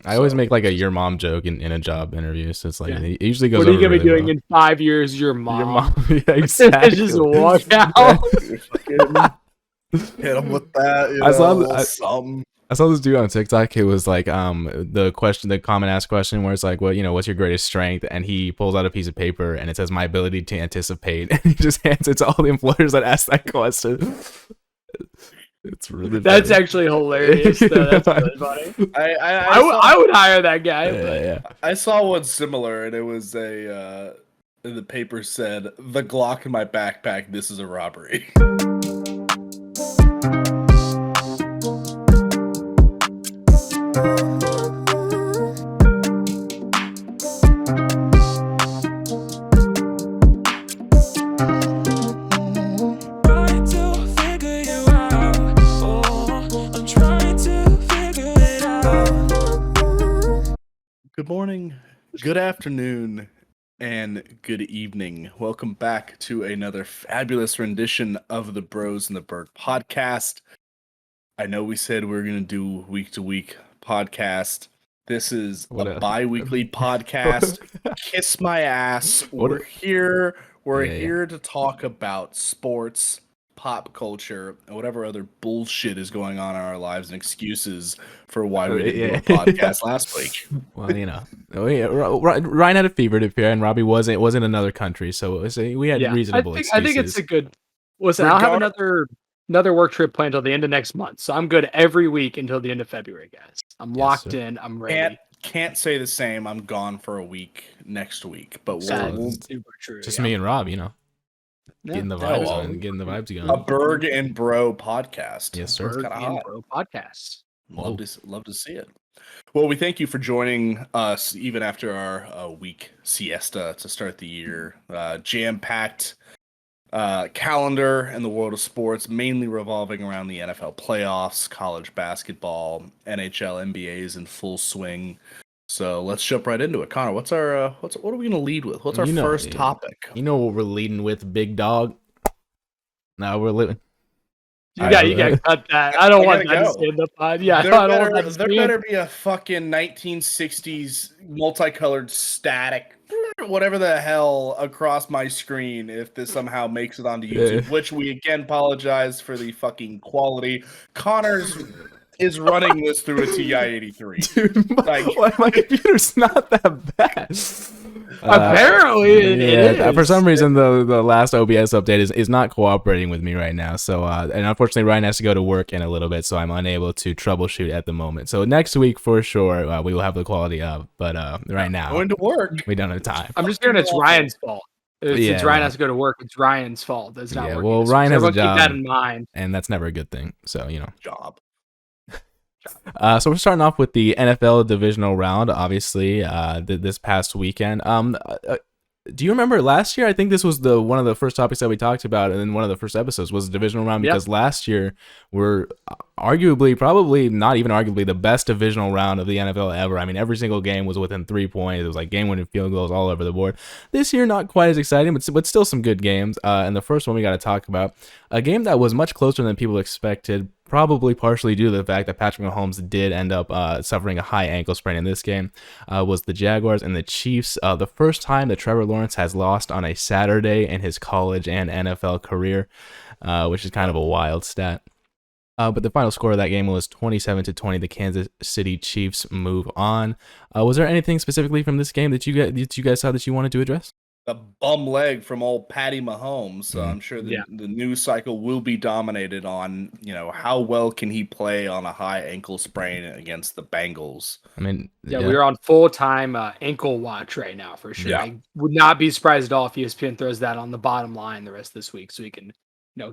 I always make like a your mom joke in a job interview, so it's like it usually goes What are you over gonna be really doing in 5 years? Your mom. Your mom, yeah, exactly. Just walk out. Hit him with that. You I saw know, a little something. I saw this dude on TikTok. It was like the common asked question where it's like, well, what's your greatest strength? And he pulls out a piece of paper and it says my ability to anticipate, and he just hands it to all the employers that ask that question. It's really That's funny. actually hilarious. Though. That's really funny. I would hire that guy. Yeah. I saw one similar, and it was the paper said, "The Glock in my backpack. This is a robbery." Good morning, good afternoon, and good evening. Welcome back to another fabulous rendition of the Bros and the Berg podcast. I know we said we were going to do week-to-week podcast. This is a bi-weekly podcast. Kiss my ass. We're here. We're here to talk about sports, pop culture, and whatever other bullshit is going on in our lives and excuses for why we didn't do a podcast last week. Well, Ryan had a fever to appear, and Robbie was in another country, so we had reasonable excuses. I think it's a good. Listen, I'll have another work trip planned until the end of next month, so I'm good every week until the end of February, guys. I'm locked in. I'm ready. Can't say the same. I'm gone for a week next week, but we'll super true. Just me and Rob, getting the vibes on, getting the vibes going. A Berg and Bro podcast. Yes, sir. Berg and Bro podcast. Love to see it. Well, we thank you for joining us even after our week siesta to start the year. Jam-packed calendar in the world of sports, mainly revolving around the NFL playoffs, college basketball, NHL, NBA is in full swing. So let's jump right into it. Connor, what are we going to lead with? What's our first topic? You know what we're leading with, big dog? No, we're living. You got to cut that. I don't want that to stay in the pod. Yeah, there better be a fucking 1960s multicolored static, whatever the hell, across my screen if this somehow makes it onto YouTube, which we again apologize for the fucking quality. Connor's is running this through a TI-83. Dude, my computer's not that bad. Apparently, it is. For some reason, the last OBS update is not cooperating with me right now. So, and unfortunately, Ryan has to go to work in a little bit, so I'm unable to troubleshoot at the moment. So next week, for sure, we will have the quality up. But right now, going to work, we don't have time. I'm just hearing it's Ryan's fault. Since Ryan has to go to work, it's Ryan's fault. That's not working. Well, Ryan has a job. Keep that in mind. And that's never a good thing. So, Job. So we're starting off with the NFL divisional round, obviously, this past weekend. Do you remember last year? I think this was one of the first topics that we talked about, and then one of the first episodes was the divisional round, because last year were probably not even arguably, the best divisional round of the NFL ever. I mean, every single game was within 3 points. It was like game-winning field goals all over the board. This year, not quite as exciting, but still some good games. And the first one we got to talk about, a game that was much closer than people expected, probably partially due to the fact that Patrick Mahomes did end up suffering a high ankle sprain in this game, was the Jaguars and the Chiefs. The first time that Trevor Lawrence has lost on a Saturday in his college and NFL career, which is kind of a wild stat. But the final score of that game was 27-20. The Kansas City Chiefs move on. Was there anything specifically from this game that you guys saw that you wanted to address? A bum leg from old Patty Mahomes. So I'm sure the news cycle will be dominated on, how well can he play on a high ankle sprain against the Bengals. I mean, we're on full-time ankle watch right now for sure. I would not be surprised at all if ESPN throws that on the bottom line the rest of this week, so we can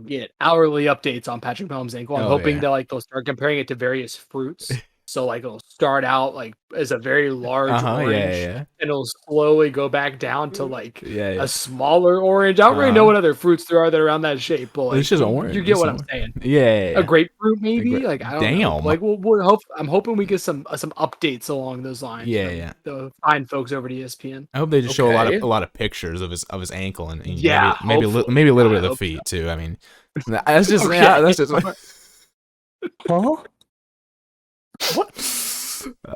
get hourly updates on Patrick Mahomes' ankle. I'm hoping that they'll start comparing it to various fruits. So it'll start out as a very large orange, and it'll slowly go back down to a smaller orange. I don't really know what other fruits there are that are around that shape, but it's just orange. You get what I'm saying? Yeah. A grapefruit maybe. I don't know. I'm hoping we get some updates along those lines. The fine folks over at ESPN. I hope they just show a lot of pictures of his ankle and maybe a little bit of the feet too. I mean, that's just Huh? What?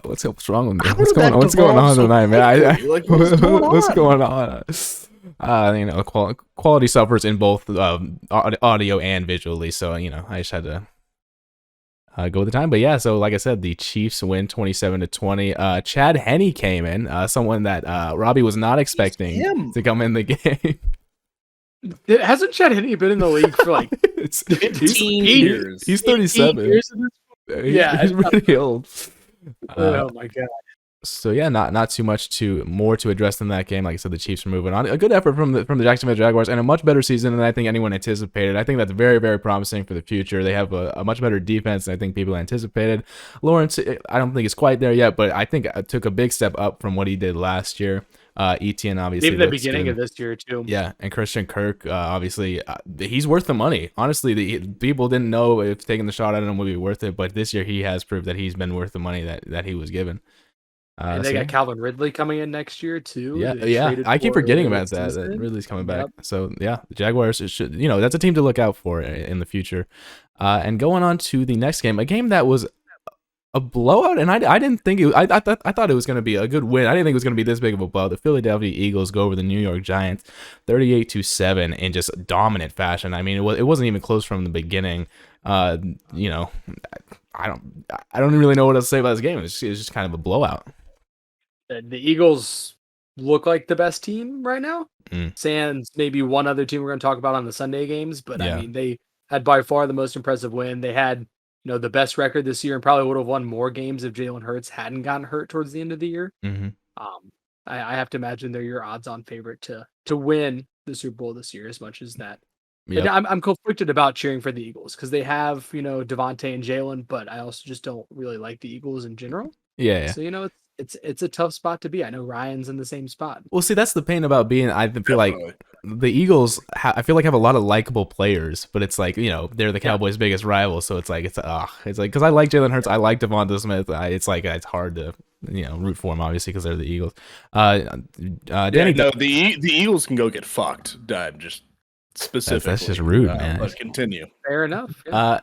What's wrong with me? How What's did going that on? What's going devolve on so tonight, man? quickly? Like, what's going What's on? going on? Quality suffers in both audio and visually, so I just had to go with the time. But yeah, so like I said, the Chiefs win 27-20. Chad Henne came in, someone that Robbie was not expecting to come in the game. Hasn't Chad Henne been in the league for like 15 years? He's 37. Years He's pretty old. Oh my god. So yeah, not too much more to address in that game. Like I said, the Chiefs are moving on. A good effort from the Jacksonville Jaguars, and a much better season than I think anyone anticipated. I think that's very, very promising for the future. They have a much better defense than I think people anticipated. Lawrence, I don't think is quite there yet, but I think took a big step up from what he did last year. Etienne obviously even the beginning of this year too. Yeah, and Christian Kirk obviously he's worth the money. Honestly, the people didn't know if taking the shot at him would be worth it, but this year he has proved that he's been worth the money that he was given. And they got Calvin Ridley coming in next year too. Yeah. I keep forgetting about that. That Ridley's coming back. So yeah, the Jaguars should, that's a team to look out for in the future. And going on to the next game, a game that was a blowout, and I didn't think I thought it was going to be a good win. I didn't think it was going to be this big of a blowout. The Philadelphia Eagles go over the New York Giants, 38-7 in just dominant fashion. I mean, it wasn't even close from the beginning. I don't really know what else to say about this game. It was just kind of a blowout. The Eagles look like the best team right now. Sans maybe one other team we're going to talk about on the Sunday games, but yeah. I mean, they had by far the most impressive win. They had the best record this year and probably would have won more games if Jalen Hurts hadn't gotten hurt towards the end of the year. Mm-hmm. I have to imagine they're your odds-on favorite to win the Super Bowl this year as much as that. Yep. I'm conflicted about cheering for the Eagles because they have, Devontae and Jalen, but I also just don't really like the Eagles in general. Yeah. So, it's a tough spot to be. I know Ryan's in the same spot. Well, see, that's the pain about being, I feel like the Eagles, I feel like have a lot of likable players, but it's like, they're the Cowboys' biggest rival. So it's like, because I like Jalen Hurts. I like Devonta Smith. It's hard to, root for them, obviously, because they're the Eagles. Danny, the Eagles can go get fucked. Just specifically. That's just rude, man. But continue. Fair enough. Yeah.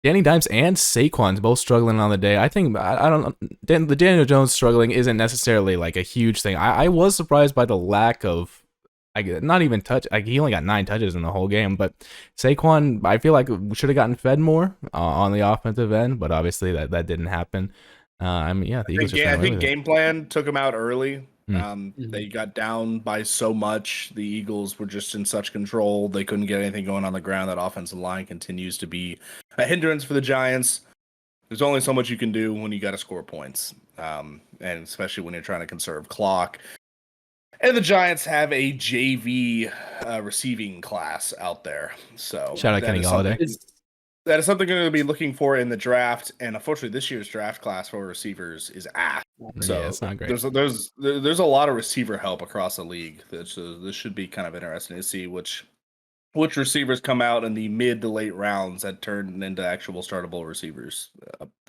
Danny Dimes and Saquon's both struggling on the day. I think the Daniel Jones struggling isn't necessarily like a huge thing. I was surprised by the lack of, not even touch. He only got 9 touches in the whole game, but Saquon, I feel like should have gotten fed more on the offensive end, but obviously that didn't happen. The Eagles. I think game plan took him out early. They got down by so much. The Eagles were just in such control. They couldn't get anything going on the ground. That offensive line continues to be a hindrance for the Giants. There's only so much you can do when you got to score points, and especially when you're trying to conserve clock. And the Giants have a JV receiving class out there. So shout out Kenny Golladay. That is something I'm going to be looking for in the draft, and unfortunately, this year's draft class for receivers is ass. So yeah, it's not great. There's a lot of receiver help across the league. This should be kind of interesting to see which receivers come out in the mid to late rounds that turn into actual startable receivers.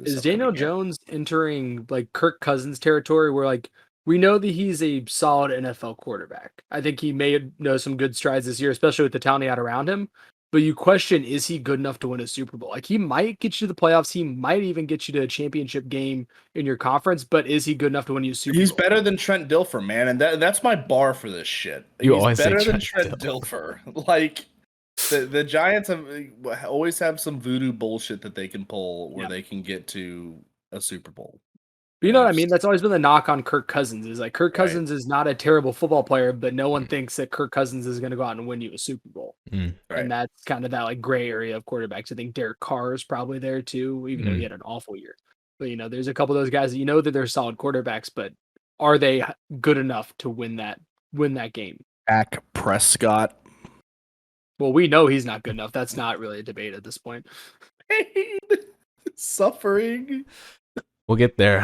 Is Daniel Jones entering like Kirk Cousins territory, where like we know that he's a solid NFL quarterback? I think he made some good strides this year, especially with the talent he had around him. But you question, is he good enough to win a Super Bowl? Like, he might get you to the playoffs. He might even get you to a championship game in your conference. But is he good enough to win you a Super Bowl? He's better than Trent Dilfer, man. And that's my bar for this shit. He's better than Trent Dilfer. Like, the Giants always have some voodoo bullshit that they can pull where they can get to a Super Bowl. But you know what I mean? That's always been the knock on Kirk Cousins. Is like Kirk Cousins is not a terrible football player, but no one thinks that Kirk Cousins is going to go out and win you a Super Bowl. And that's kind of that like gray area of quarterbacks. I think Derek Carr is probably there too, even though he had an awful year. But there's a couple of those guys that that they're solid quarterbacks, but are they good enough to win that game? Dak Prescott. Well, we know he's not good enough. That's not really a debate at this point. Suffering. We'll get there.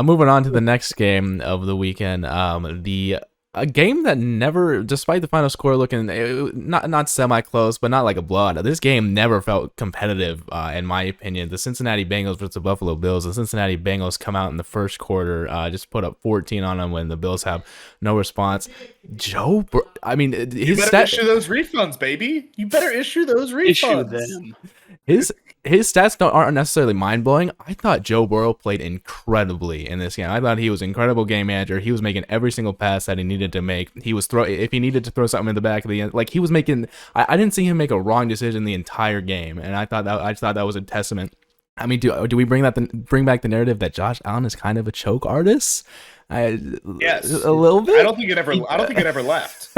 Moving on to the next game of the weekend. A game that never, despite the final score looking not semi-close, but not like a blowout. This game never felt competitive, in my opinion. The Cincinnati Bengals versus the Buffalo Bills. The Cincinnati Bengals come out in the first quarter, just put up 14 on them when the Bills have no response. You better issue those refunds, baby. You better issue those refunds. Issue them. His his stats aren't necessarily mind blowing. I thought Joe Burrow played incredibly in this game. I thought he was an incredible game manager. He was making every single pass that he needed to make. He was if he needed to throw something in the back of the end, like he was making. I didn't see him make a wrong decision the entire game, and I thought that was a testament. I mean, do we bring back the narrative that Josh Allen is kind of a choke artist? Yes, a little bit. I don't think it ever left.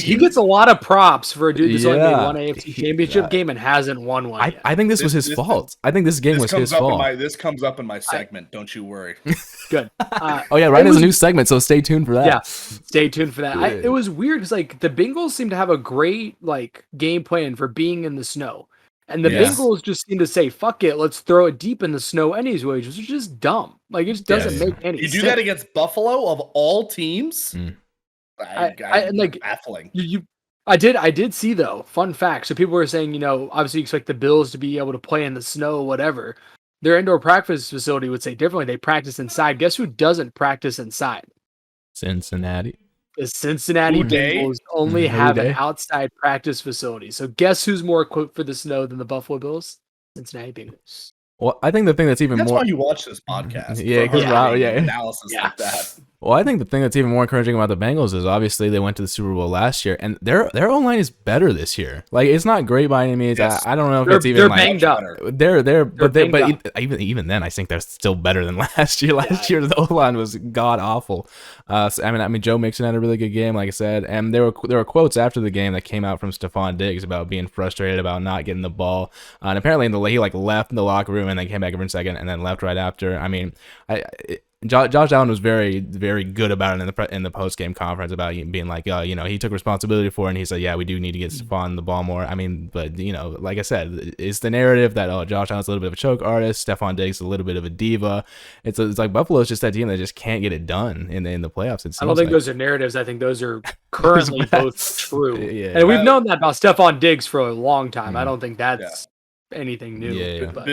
He gets a lot of props for a dude that's only made one AFC Championship game and hasn't won one yet. I think this was his fault. I think this game was his fault. This comes up in my segment. Don't you worry. Good. Oh yeah, Ryan has a new segment, so stay tuned for that. Yeah, stay tuned for that. It was weird because like the Bengals seem to have a great like game plan for being in the snow. And the Bengals just seem to say, fuck it, let's throw it deep in the snow anyways, which is just dumb. Like, it just doesn't make any sense. You do that against Buffalo of all teams? Baffling. I did see, though, fun fact. So people were saying, you know, obviously you expect the Bills to be able to play in the snow, whatever. Their indoor practice facility would say differently. They practice inside. Guess who doesn't practice inside? Cincinnati. The Cincinnati Bengals only have an outside practice facility. So guess who's more equipped for the snow than the Buffalo Bills? Cincinnati Bengals. Well, I think the thing that's that's more... why you watch this podcast. Yeah, because analysis like that. Well, I think the thing that's even more encouraging about the Bengals is obviously they went to the Super Bowl last year, and their O-line is better this year. Like, it's not great by any means. Yes. I don't know if it's even they're like banged up. But even then, I think they're still better than last year. Last year, the O-line was god awful. So, I mean, Joe Mixon had a really good game, like I said, and there were quotes after the game that came out from Stephon Diggs about being frustrated about not getting the ball, and apparently he like left the locker room and then came back every second and then left right after. I mean, Josh Allen was very, very good about it in the post game conference about being like, you know, he took responsibility for it, and he said, yeah, we do need to get Stephon the ball more. I mean, but you know, like I said, it's the narrative that Josh Allen's a little bit of a choke artist, Stephon Diggs is a little bit of a diva. It's like Buffalo's just that team that just can't get it done in the playoffs. I don't think those are narratives. I think those are currently both true. And we've known that about Stephon Diggs for a long time. I don't think that's anything new. But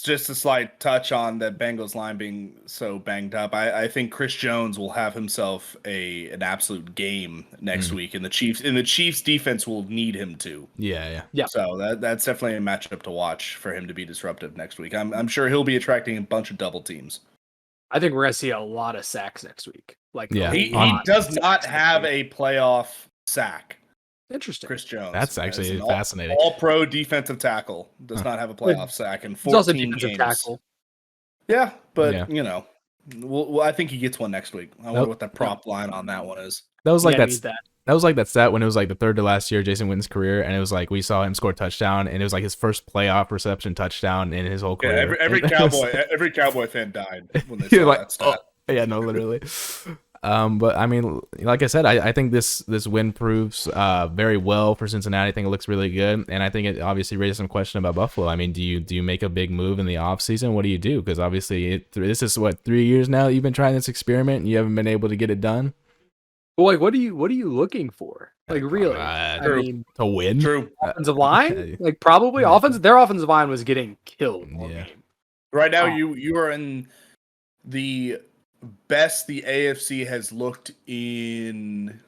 just a slight touch on the Bengals line being so banged up. I think Chris Jones will have himself an absolute game next week, and the Chiefs defense will need him to. Yeah. So that's definitely a matchup to watch for him to be disruptive next week. I'm sure he'll be attracting a bunch of double teams. I think we're gonna see a lot of sacks next week. Like, he does not have a playoff sack. Interesting. Chris Jones. That's actually fascinating. All-pro defensive tackle does not have a playoff sack in 14 also defensive games. Tackle. Yeah, but you know, I think he gets one next week. I wonder what the prop line on that one is. That was like that was like that stat when it was like the third to last year Jason Witten's career, and it was like we saw him score a touchdown, and it was like his first playoff reception touchdown in his whole career. Yeah, every Cowboy fan died when they saw that stat. Yeah, no, literally. But I mean, like I said, I think this win proves very well for Cincinnati. I think it looks really good, and I think it obviously raises some question about Buffalo. I mean, do you make a big move in the offseason? What do you do? Because obviously, this is 3 years now that you've been trying this experiment, and you haven't been able to get it done. Well, like, what are you looking for? Like, really? I mean, to win. True. Offensive line, like probably their offensive line was getting killed. Right now, you are in the best the AFC has looked in,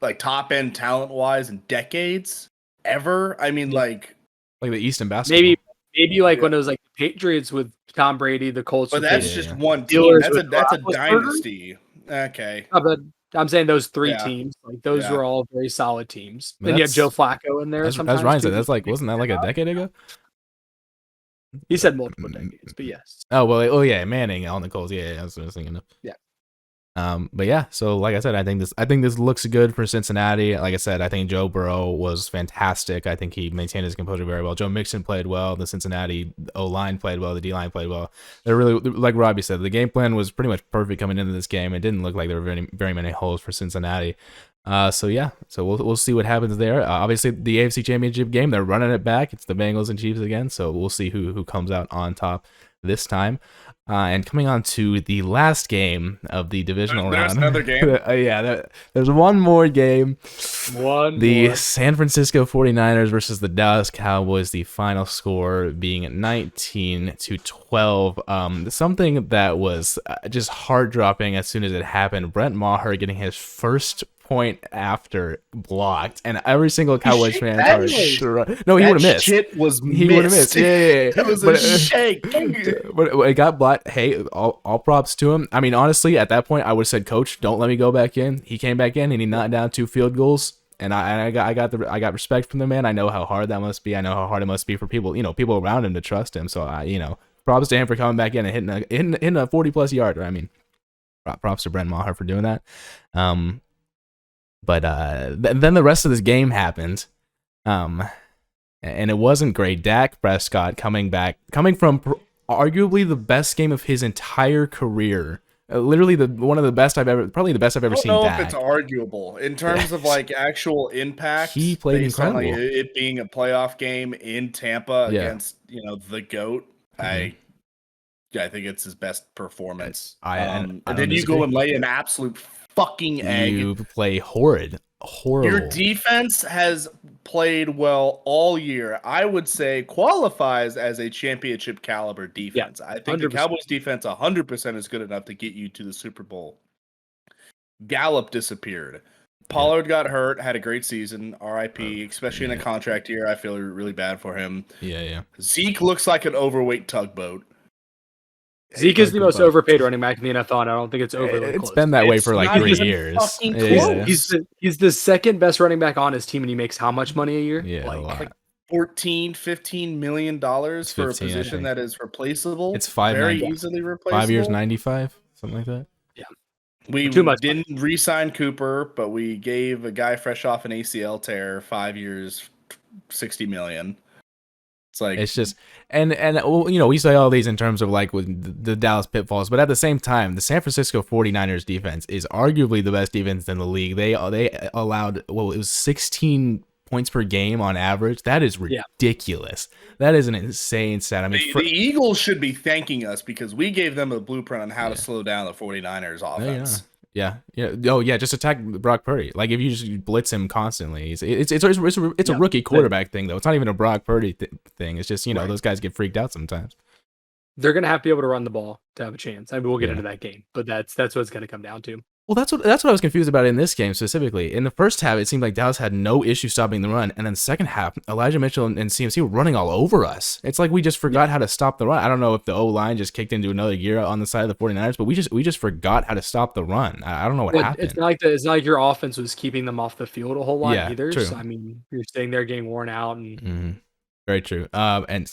like, top end talent wise in decades ever. I mean, like the East in basketball. Maybe like when it was like the Patriots with Tom Brady, the Colts. But that's just one team. That's a dynasty. Okay. But I'm saying those three teams, like those were all very solid teams. Then you have Joe Flacco in there. As Ryan said, that's like, wasn't that like a decade ago? He said multiple decades, but yes. Oh yeah, Manning on the Colts. Yeah, that's what I was thinking of. Yeah. But yeah, so like I said, I think this looks good for Cincinnati. Like I said, I think Joe Burrow was fantastic. I think he maintained his composure very well. Joe Mixon played well. The Cincinnati O-line played well. The D-line played well. They're really, like Robbie said, the game plan was pretty much perfect coming into this game. It didn't look like there were very, very many holes for Cincinnati. So we'll see what happens there. Obviously, the AFC Championship game, they're running it back. It's the Bengals and Chiefs again. So we'll see who comes out on top this time. And coming on to the last game of the divisional round. There's another game. There's one more game. San Francisco 49ers versus the Dallas Cowboys. The final score being 19-12. Something that was just heart dropping as soon as it happened. Brent Maher getting his first point after blocked, and every single Cowboys fan no, he would have missed. Shit was he would have missed. Yeah. It was a shake. But it got blocked. Hey, all props to him. I mean, honestly, at that point, I would have said, "Coach, don't let me go back in." He came back in and he knocked down 2 field goals. And I got respect from the man. I know how hard that must be. I know how hard it must be for people, people around him to trust him. So props to him for coming back in and hitting a 40+ yarder. I mean, props to Brent Maher for doing that. But then the rest of this game happened, and it wasn't great. Dak Prescott coming from arguably the best game of his entire career. Literally one of the best probably the best I've ever seen. I don't know Dak. if it's arguable in terms of like actual impact. He played incredible. On, like, it being a playoff game in Tampa against the GOAT. Mm-hmm. I think it's his best performance. And then you go and lay an absolute fucking egg. You play horrible. Your defense has played well all year. I would say qualifies as a championship caliber defense. I think 100%. The Cowboys defense 100% is good enough to get you to the Super Bowl. Gallup disappeared. Pollard got hurt, had a great season, RIP, especially in a contract year. I feel really bad for him. Yeah. Zeke looks like an overweight tugboat. Zeke is the most overpaid running back in the NFL, and I don't think it's overly close. It's been that way for like 3 years. Yeah. He's the second best running back on his team, and he makes how much money a year? Yeah, like $14-15 million for a position that is replaceable. It's very easily replaceable. 5 years, 95, something like that. Yeah, we didn't re-sign Cooper, but we gave a guy fresh off an ACL tear 5 years, $60 million. It's just and we say all these in terms of like with the Dallas pitfalls, but at the same time, the San Francisco 49ers defense is arguably the best defense in the league. They allowed it was 16 points per game on average. That is ridiculous. That is an insane stat. I mean, the Eagles should be thanking us because we gave them a blueprint on how to slow down the 49ers offense. Yeah. Oh, yeah. Just attack Brock Purdy. Like if you just blitz him constantly, it's a rookie quarterback thing though. It's not even a Brock Purdy thing. It's just those guys get freaked out sometimes. They're gonna have to be able to run the ball to have a chance. I mean, we'll get into that game, but that's what it's gonna come down to. Well, that's what I was confused about in this game specifically. In the first half, it seemed like Dallas had no issue stopping the run, and then the second half, Elijah Mitchell and CMC were running all over us. It's like we just forgot how to stop the run. I don't know if the O-line just kicked into another gear on the side of the 49ers, but we just forgot how to stop the run. I don't know what happened. It's not like your offense was keeping them off the field a whole lot either. True. So, I mean, you're sitting there getting worn out. And Very true. And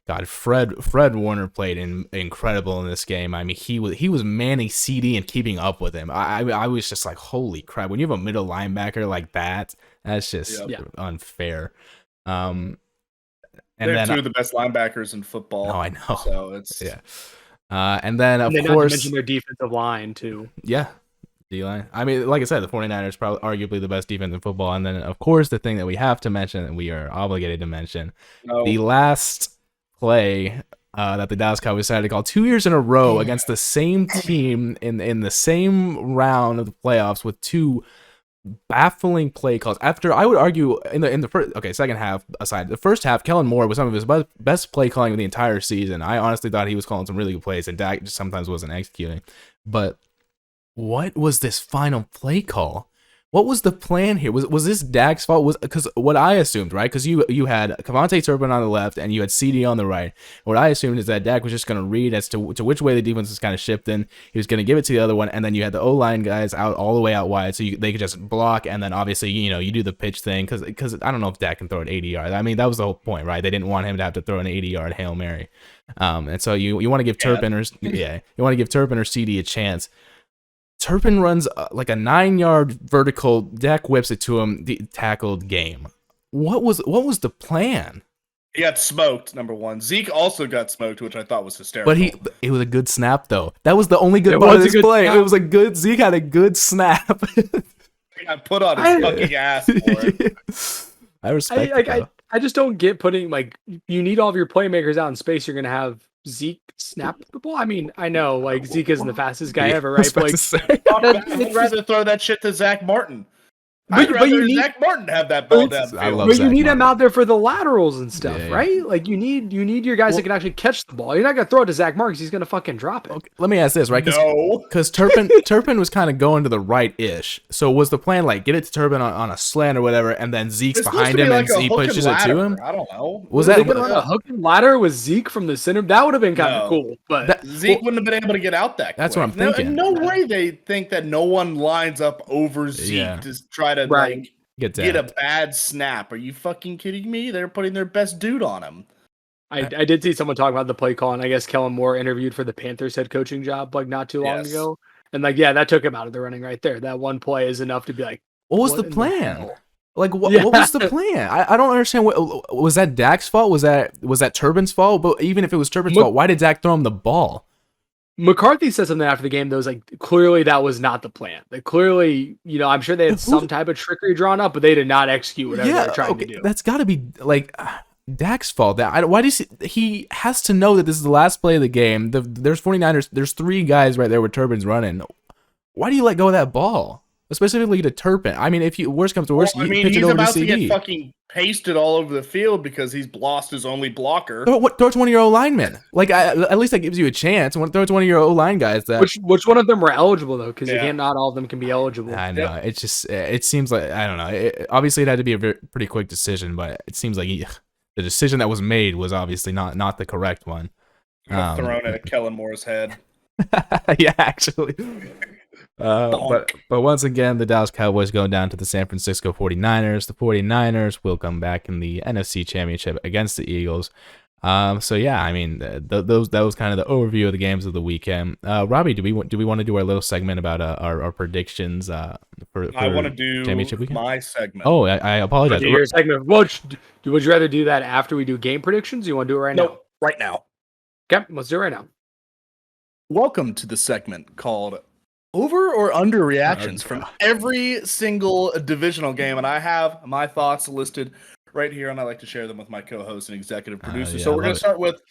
God, Fred Warner played incredible in this game. I mean, he was manning CD and keeping up with him. I was just like, holy crap! When you have a middle linebacker like that, that's just unfair. And they're 2 of the best linebackers in football. Oh, I know. So it's and then of course, not to mention their defensive line too. Yeah. D-line. I mean, like I said, the 49ers probably arguably the best defense in football. And then, of course, the thing that we have to mention, and we are obligated to mention, the last play that the Dallas Cowboys decided to call 2 years in a row against the same team in the same round of the playoffs with 2 baffling play calls. After I would argue in the first second half aside, the first half, Kellen Moore was some of his best play calling of the entire season. I honestly thought he was calling some really good plays, and Dak just sometimes wasn't executing. But what was this final play call? What was the plan here? Was this Dak's fault? Because what I assumed, right? Because you had Kevontae Turpin on the left and you had CD on the right. What I assumed is that Dak was just going to read as to which way the defense was kind of shifting. He was going to give it to the other one, and then you had the O-line guys out all the way out wide, so they could just block. And then obviously you do the pitch thing because I don't know if Dak can throw it 80 yards. I mean, that was the whole point, right? They didn't want him to have to throw an 80-yard Hail Mary, and so you want to give Turpin or CD a chance. Turpin runs like a 9-yard vertical. Dak whips it to him. The tackled game. What was the plan? He got smoked. Number one. Zeke also got smoked, which I thought was hysterical. But it was a good snap though. That was the only good part of this play. Snap. It was a good. Zeke had a good snap. He got put on his fucking ass for it. I respect. I just don't get putting you need all of your playmakers out in space. You're gonna have Zeke snap the ball. I mean, I know Zeke isn't the fastest guy ever, right? But I'd rather throw that shit to Zach Martin. I'd but rather you need Zach Martin have that ball but- downfield. I love But Zach you need him Martin. out there for the laterals and stuff, Yeah, yeah. right? Like you need your guys that can actually catch the ball. You're not gonna throw it to Zach Martin 'cause he's gonna fucking drop it. Okay, let me ask this, right? No. Because Turpin was kind of going to the right-ish. So was the plan like get it to Turpin on a slant or whatever, and then Zeke's It's supposed behind to be him like and a he hook and pushes it to ladder. him? I don't know. Was They that could run a hook and ladder with Zeke from the center? That would have been kind of No. cool. But That- Zeke wouldn't have been able to get out that quick. That's what I'm thinking. No way they think that no one lines up over Zeke Yeah. to try to Right. like Get get a that? bad snap. Are you fucking kidding me? They're putting their best dude on him. I did see someone talk about the play call, and I guess Kellen Moore interviewed for the Panthers head coaching job like not too long Yes. ago. And like, yeah, that took him out of the running right there. That one play is enough to be like, What was what the in the plan? hell? Like what Yeah. was the plan? I don't understand. What was that Dak's fault? Was that Turbin's fault? But even if it was Turbin's fault, why did Dak throw him the ball? McCarthy said something after the game that was like, clearly that was not the plan. Like clearly, I'm sure they had some type of trickery drawn up, but they did not execute whatever they were trying to do. That's got to be like Dak's fault. Why does he has to know that this is the last play of the game? There's 49ers. There's 3 guys right there with Turbin's running. Why do you let go of that ball? Specifically to Turpin. I mean, if you worst comes to worst, you pitch he's it over to about to CD. get fucking pasted all over the field because he's lost his only blocker. Throw it to one of your O-linemen. Like, at least that gives you a chance. Throw it to one of your O-line guys. Which one of them were eligible though? Because Yeah. not all of them can be eligible. I know. It's just it seems like I don't know. Obviously, it had to be a pretty quick decision, but it seems like the decision that was made was obviously not the correct one. Thrown at Kellen Moore's head. Yeah, actually. But once again, the Dallas Cowboys going down to the San Francisco 49ers. The 49ers will come back in the NFC Championship against the Eagles. So yeah, I mean, that was kind of the overview of the games of the weekend. Robbie, do we want to do our little segment about our predictions for I want to do championship weekend? my segment. Oh, I apologize. Do your segment. Well, would you rather do that after we do game predictions? Or you want to do it right now? Right now. Okay, let's do it right now. Welcome to the segment called Over or Under Reactions from every single divisional game. And I have my thoughts listed right here, and I like to share them with my co-host and executive producer. So we're going to start with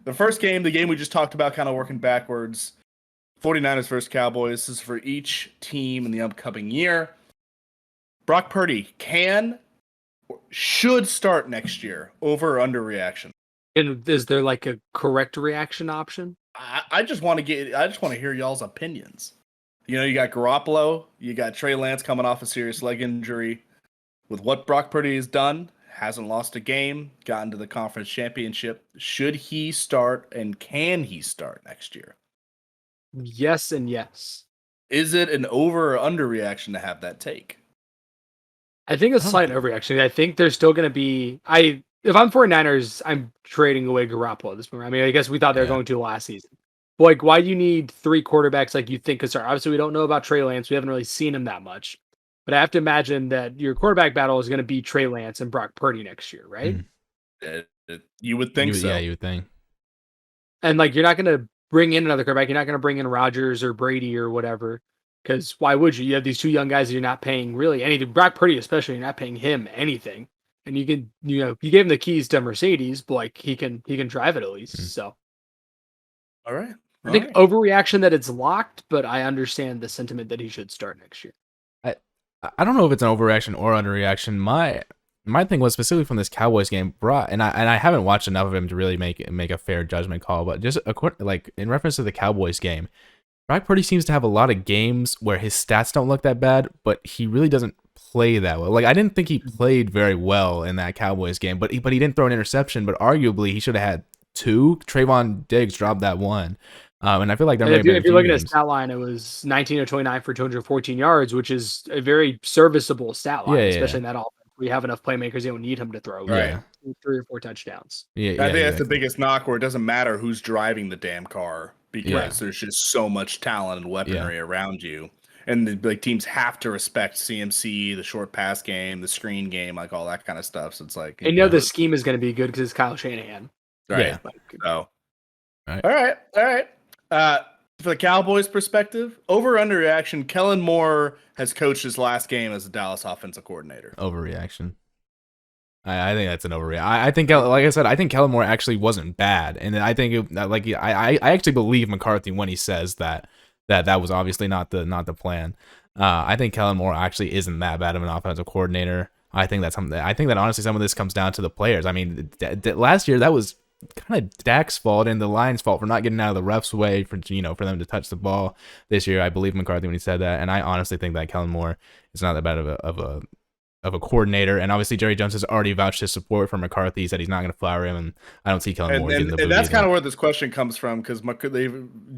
the first game, the game we just talked about, kind of working backwards. 49ers versus Cowboys. This is for each team in the upcoming year. Brock Purdy should start next year. Over or under reaction? And is there like a correct reaction option? I just want to hear y'all's opinions. You got Garoppolo, you got Trey Lance coming off a serious leg injury. With what Brock Purdy has done, hasn't lost a game, gotten to the conference championship. Should he start, and can he start next year? Yes and yes. Is it an over or under reaction to have that take? I think a slight overreaction. I think there's still going to be... If I'm 49ers, I'm trading away Garoppolo at this point. I mean, I guess we thought they were going to last season. But like, why do you need 3 quarterbacks like you think could start? Obviously, we don't know about Trey Lance. We haven't really seen him that much. But I have to imagine that your quarterback battle is going to be Trey Lance and Brock Purdy next year, right? You would think so. Yeah, you would think. And like, you're not going to bring in another quarterback. You're not going to bring in Rodgers or Brady or whatever. Because why would you? You have these 2 young guys that you're not paying really anything. Brock Purdy, especially, you're not paying him anything. And you can, you gave him the keys to Mercedes, but like he can drive it at least. So, all right. I think overreaction that it's locked, but I understand the sentiment that he should start next year. I don't know if it's an overreaction or underreaction. My thing was specifically from this Cowboys game, and I haven't watched enough of him to really make a fair judgment call. But just like in reference to the Cowboys game, Brock Purdy seems to have a lot of games where his stats don't look that bad, but he really doesn't play that well. Like I didn't think he played very well in that Cowboys game, but he didn't throw an interception. But arguably he should have had 2. Trayvon Diggs dropped that one, and I feel like there if you're looking at stat line, it was 19 of 29 for 214 yards, which is a very serviceable stat line, especially in that offense. We have enough playmakers; they don't need him to throw 3 or 4 touchdowns. I think that's the biggest knock, where it doesn't matter who's driving the damn car because there's just so much talent and weaponry around you. And like teams have to respect CMC, the short pass game, the screen game, like all that kind of stuff. So it's like, and the scheme is going to be good because it's Kyle Shanahan, right? Yeah. So, all right. For the Cowboys' perspective, over under reaction. Kellen Moore has coached his last game as a Dallas offensive coordinator. Overreaction. I think that's an overreaction. I think, like I said, I think Kellen Moore actually wasn't bad, and I think I actually believe McCarthy when he says that was obviously not the plan. I think Kellen Moore actually isn't that bad of an offensive coordinator. I think that's something. I think that honestly, some of this comes down to the players. I mean, last year that was kind of Dak's fault and the Lions' fault for not getting out of the refs' way for for them to touch the ball this year. I believe McCarthy when he said that, and I honestly think that Kellen Moore is not that bad of a coordinator. And obviously Jerry Jones has already vouched his support for McCarthy. He said he's not going to fire him, and I don't see Kellen Moore getting the boot. And that's kind of where this question comes from, because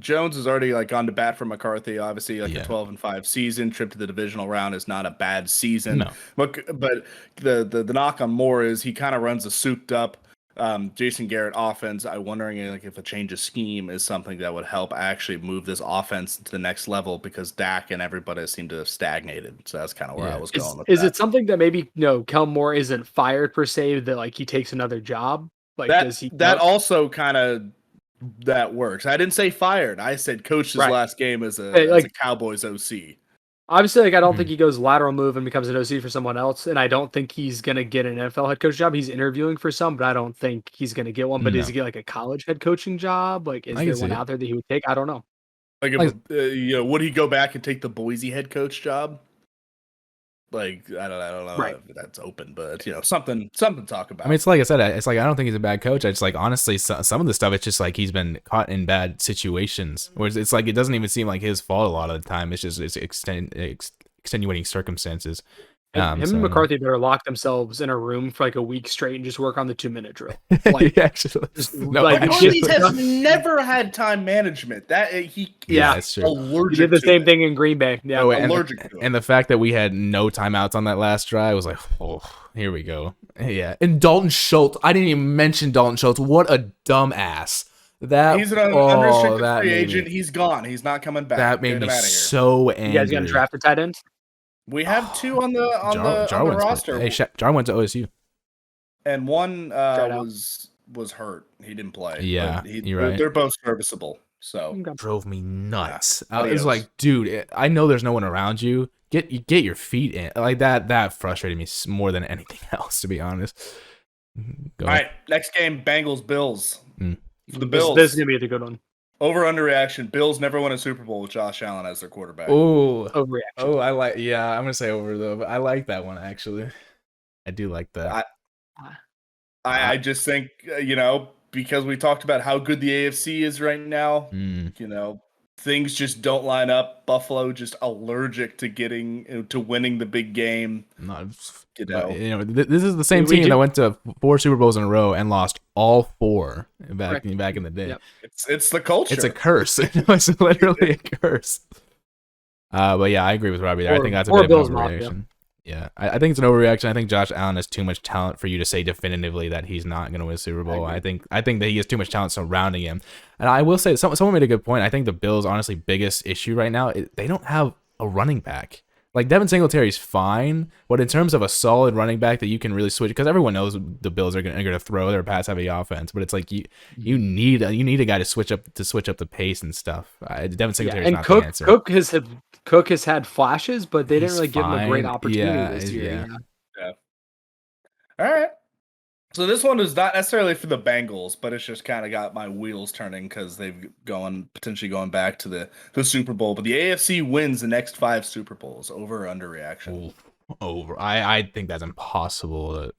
Jones has already gone to bat for McCarthy. Obviously, a 12-5 season, trip to the divisional round is not a bad season. No. But the knock on Moore is he kind of runs a souped up Jason Garrett offense. I'm wondering if a change of scheme is something that would help actually move this offense to the next level, because Dak and everybody seem to have stagnated. So that's kind of where I was going with that. Is it something that maybe Kellen Moore isn't fired per se, that he takes another job? That also kind of that works. I didn't say fired. I said coached his last game as a Cowboys OC. Obviously, I don't think he goes lateral move and becomes an OC for someone else, and I don't think he's going to get an NFL head coach job. He's interviewing for some, but I don't think he's going to get one. But does he get a college head coaching job? Is there one out there that he would take? I don't know. Would he go back and take the Boise head coach job? I don't know if that's open, but something to talk about. I mean, it's like I said, I don't think he's a bad coach. I just honestly, some of the stuff, it's just he's been caught in bad situations, where it's it doesn't even seem like his fault a lot of the time. It's just extenuating circumstances. Him and McCarthy better lock themselves in a room for a week straight and just work on the 2-minute drill. McCarthy has never had time management. That's true. Allergic. He did the same thing in Green Bay. Yeah, allergic to it. And the fact that we had no timeouts on that last drive was here we go. Yeah, and Dalton Schultz. I didn't even mention Dalton Schultz. What a dumbass. He's an unrestricted free agent. He's gone. He's not coming back. That made me so angry. You guys gonna draft a tight end? We have two on the roster. Hey, Jar went to OSU, and one was hurt. He didn't play. Yeah, you're right. They're both serviceable. So drove me nuts. Yeah. It was dude, I know there's no one around you. Get your feet in. That. That frustrated me more than anything else, to be honest. All right, next game, Bengals Bills. For the Bills, this is gonna be a good one. Over underreaction. Bills never won a Super Bowl with Josh Allen as their quarterback. Oh, overreaction. Oh, I'm gonna say over though, but I like that one actually. I do like that. I just think because we talked about how good the AFC is right now. Things just don't line up. Buffalo just allergic to getting to winning the big game. This is the same team that went to 4 Super Bowls in a row and lost all 4 back in the day. Yep. It's the culture. It's a curse. It's literally a curse. But yeah, I agree with Robbie there. I think that's a bit of an overreaction. Yeah, I think it's an overreaction. I think Josh Allen has too much talent for you to say definitively that he's not going to win a Super Bowl. I think that he has too much talent surrounding him. And I will say, someone made a good point. I think the Bills' honestly biggest issue right now, they don't have a running back. Devin Singletary's fine, but in terms of a solid running back that you can really switch, because everyone knows the Bills are going to throw their pass-heavy offense, but it's you need a guy to switch up the pace and stuff. Devin Singletary's not the answer. Cook has had flashes, but they didn't really give him a great opportunity this year. Yeah. All right. So this one is not necessarily for the Bengals, but it's just kind of got my wheels turning because they've potentially going back to the Super Bowl. But the AFC wins the next 5 Super Bowls. Over or under reaction? Over. I think that's impossible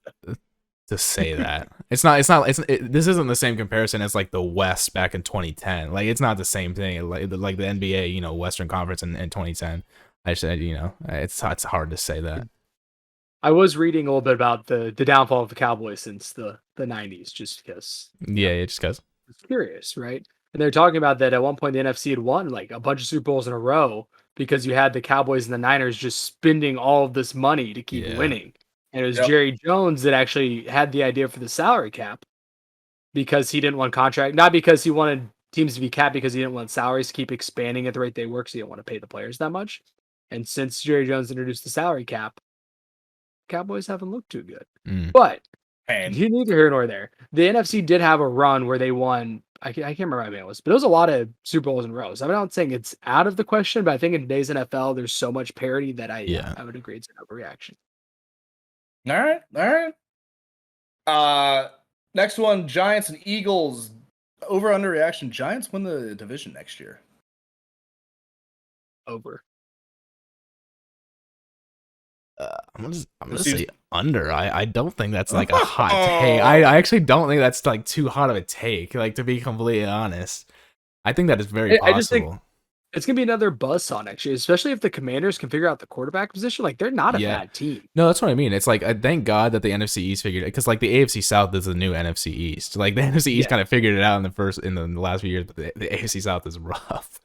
to say that. This isn't the same comparison as the West back in 2010. It's not the same thing. Like the NBA, Western Conference in 2010. I said, it's hard to say that. I was reading a little bit about the downfall of the Cowboys since the 90s, just because. Yeah, just because. It's curious, right? And they're talking about that at one point the NFC had won a bunch of Super Bowls in a row because you had the Cowboys and the Niners just spending all of this money to keep winning. And it was Jerry Jones that actually had the idea for the salary cap because he didn't want contract, not because he wanted teams to be capped, because he didn't want salaries to keep expanding at the rate they work, so he didn't want to pay the players that much. And since Jerry Jones introduced the salary cap, Cowboys haven't looked too good. But you neither here nor there. The NFC did have a run where they won. I can't remember how many it was, but it was a lot of Super Bowls in rows. I'm not saying it's out of the question, but I think in today's NFL, there's so much parity that I would agree it's an overreaction. All right. Next one, Giants and Eagles. Over underreaction. Giants win the division next year. Over. I'm gonna This is- say under. I don't think that's like a hot take. I actually don't think that's like too hot of a take. Like, to be completely honest, I think that is very I just think possible. it's gonna be another buzzsaw next year, especially if the Commanders can figure out the quarterback position. Like, they're not a Yeah. bad team. No, that's what I mean. It's like, thank God that the NFC East figured it, because like the AFC South is the new NFC East. Like the NFC East Yeah. kind of figured it out in the last few years, but the AFC South is rough.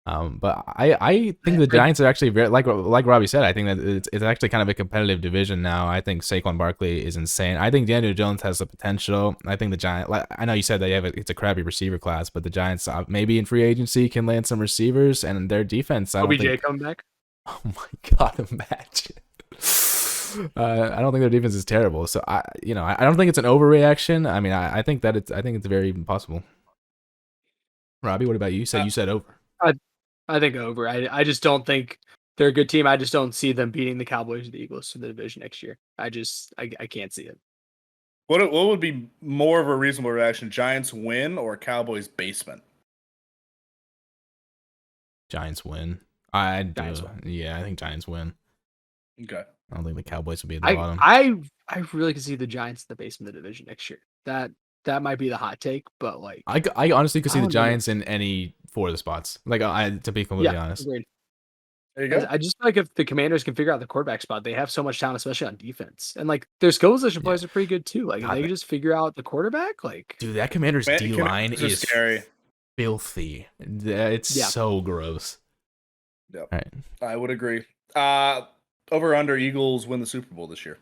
But I think the Giants are actually very, like Robbie said, I think that it's actually kind of a competitive division now. I think Saquon Barkley is insane. I think Daniel Jones has the potential. I think the Giants, like, I know you said that it's a crappy receiver class, but the Giants maybe in free agency can land some receivers, and their defense. I don't OBJ think. coming back. Oh my God, imagine. I don't think their defense is terrible. So I don't think it's an overreaction. I mean, I think it's very possible. Robbie, what about you? You said over. I think over. I just don't think they're a good team. I just don't see them beating the Cowboys or the Eagles for the division next year. I can't see it. What would be more of a reasonable reaction? Giants win or Cowboys basement? Giants win. Giants win. Yeah, I think Giants win. Okay. I don't think the Cowboys would be at the bottom. I really could see the Giants in the basement of the division next year. That might be the hot take, but like I honestly could see I the don't know. Giants in any 4 of the spots. Like, to be completely honest. Agreed. There you go. I just feel like if the Commanders can figure out the quarterback spot, they have so much talent, especially on defense. And like their skill position players are pretty good too. Like if they can just figure out the quarterback, like Dude, that Commanders D line Commanders are is scary. filthy. It's so gross. Yep. All right. I would agree. Over under Eagles win the Super Bowl this year.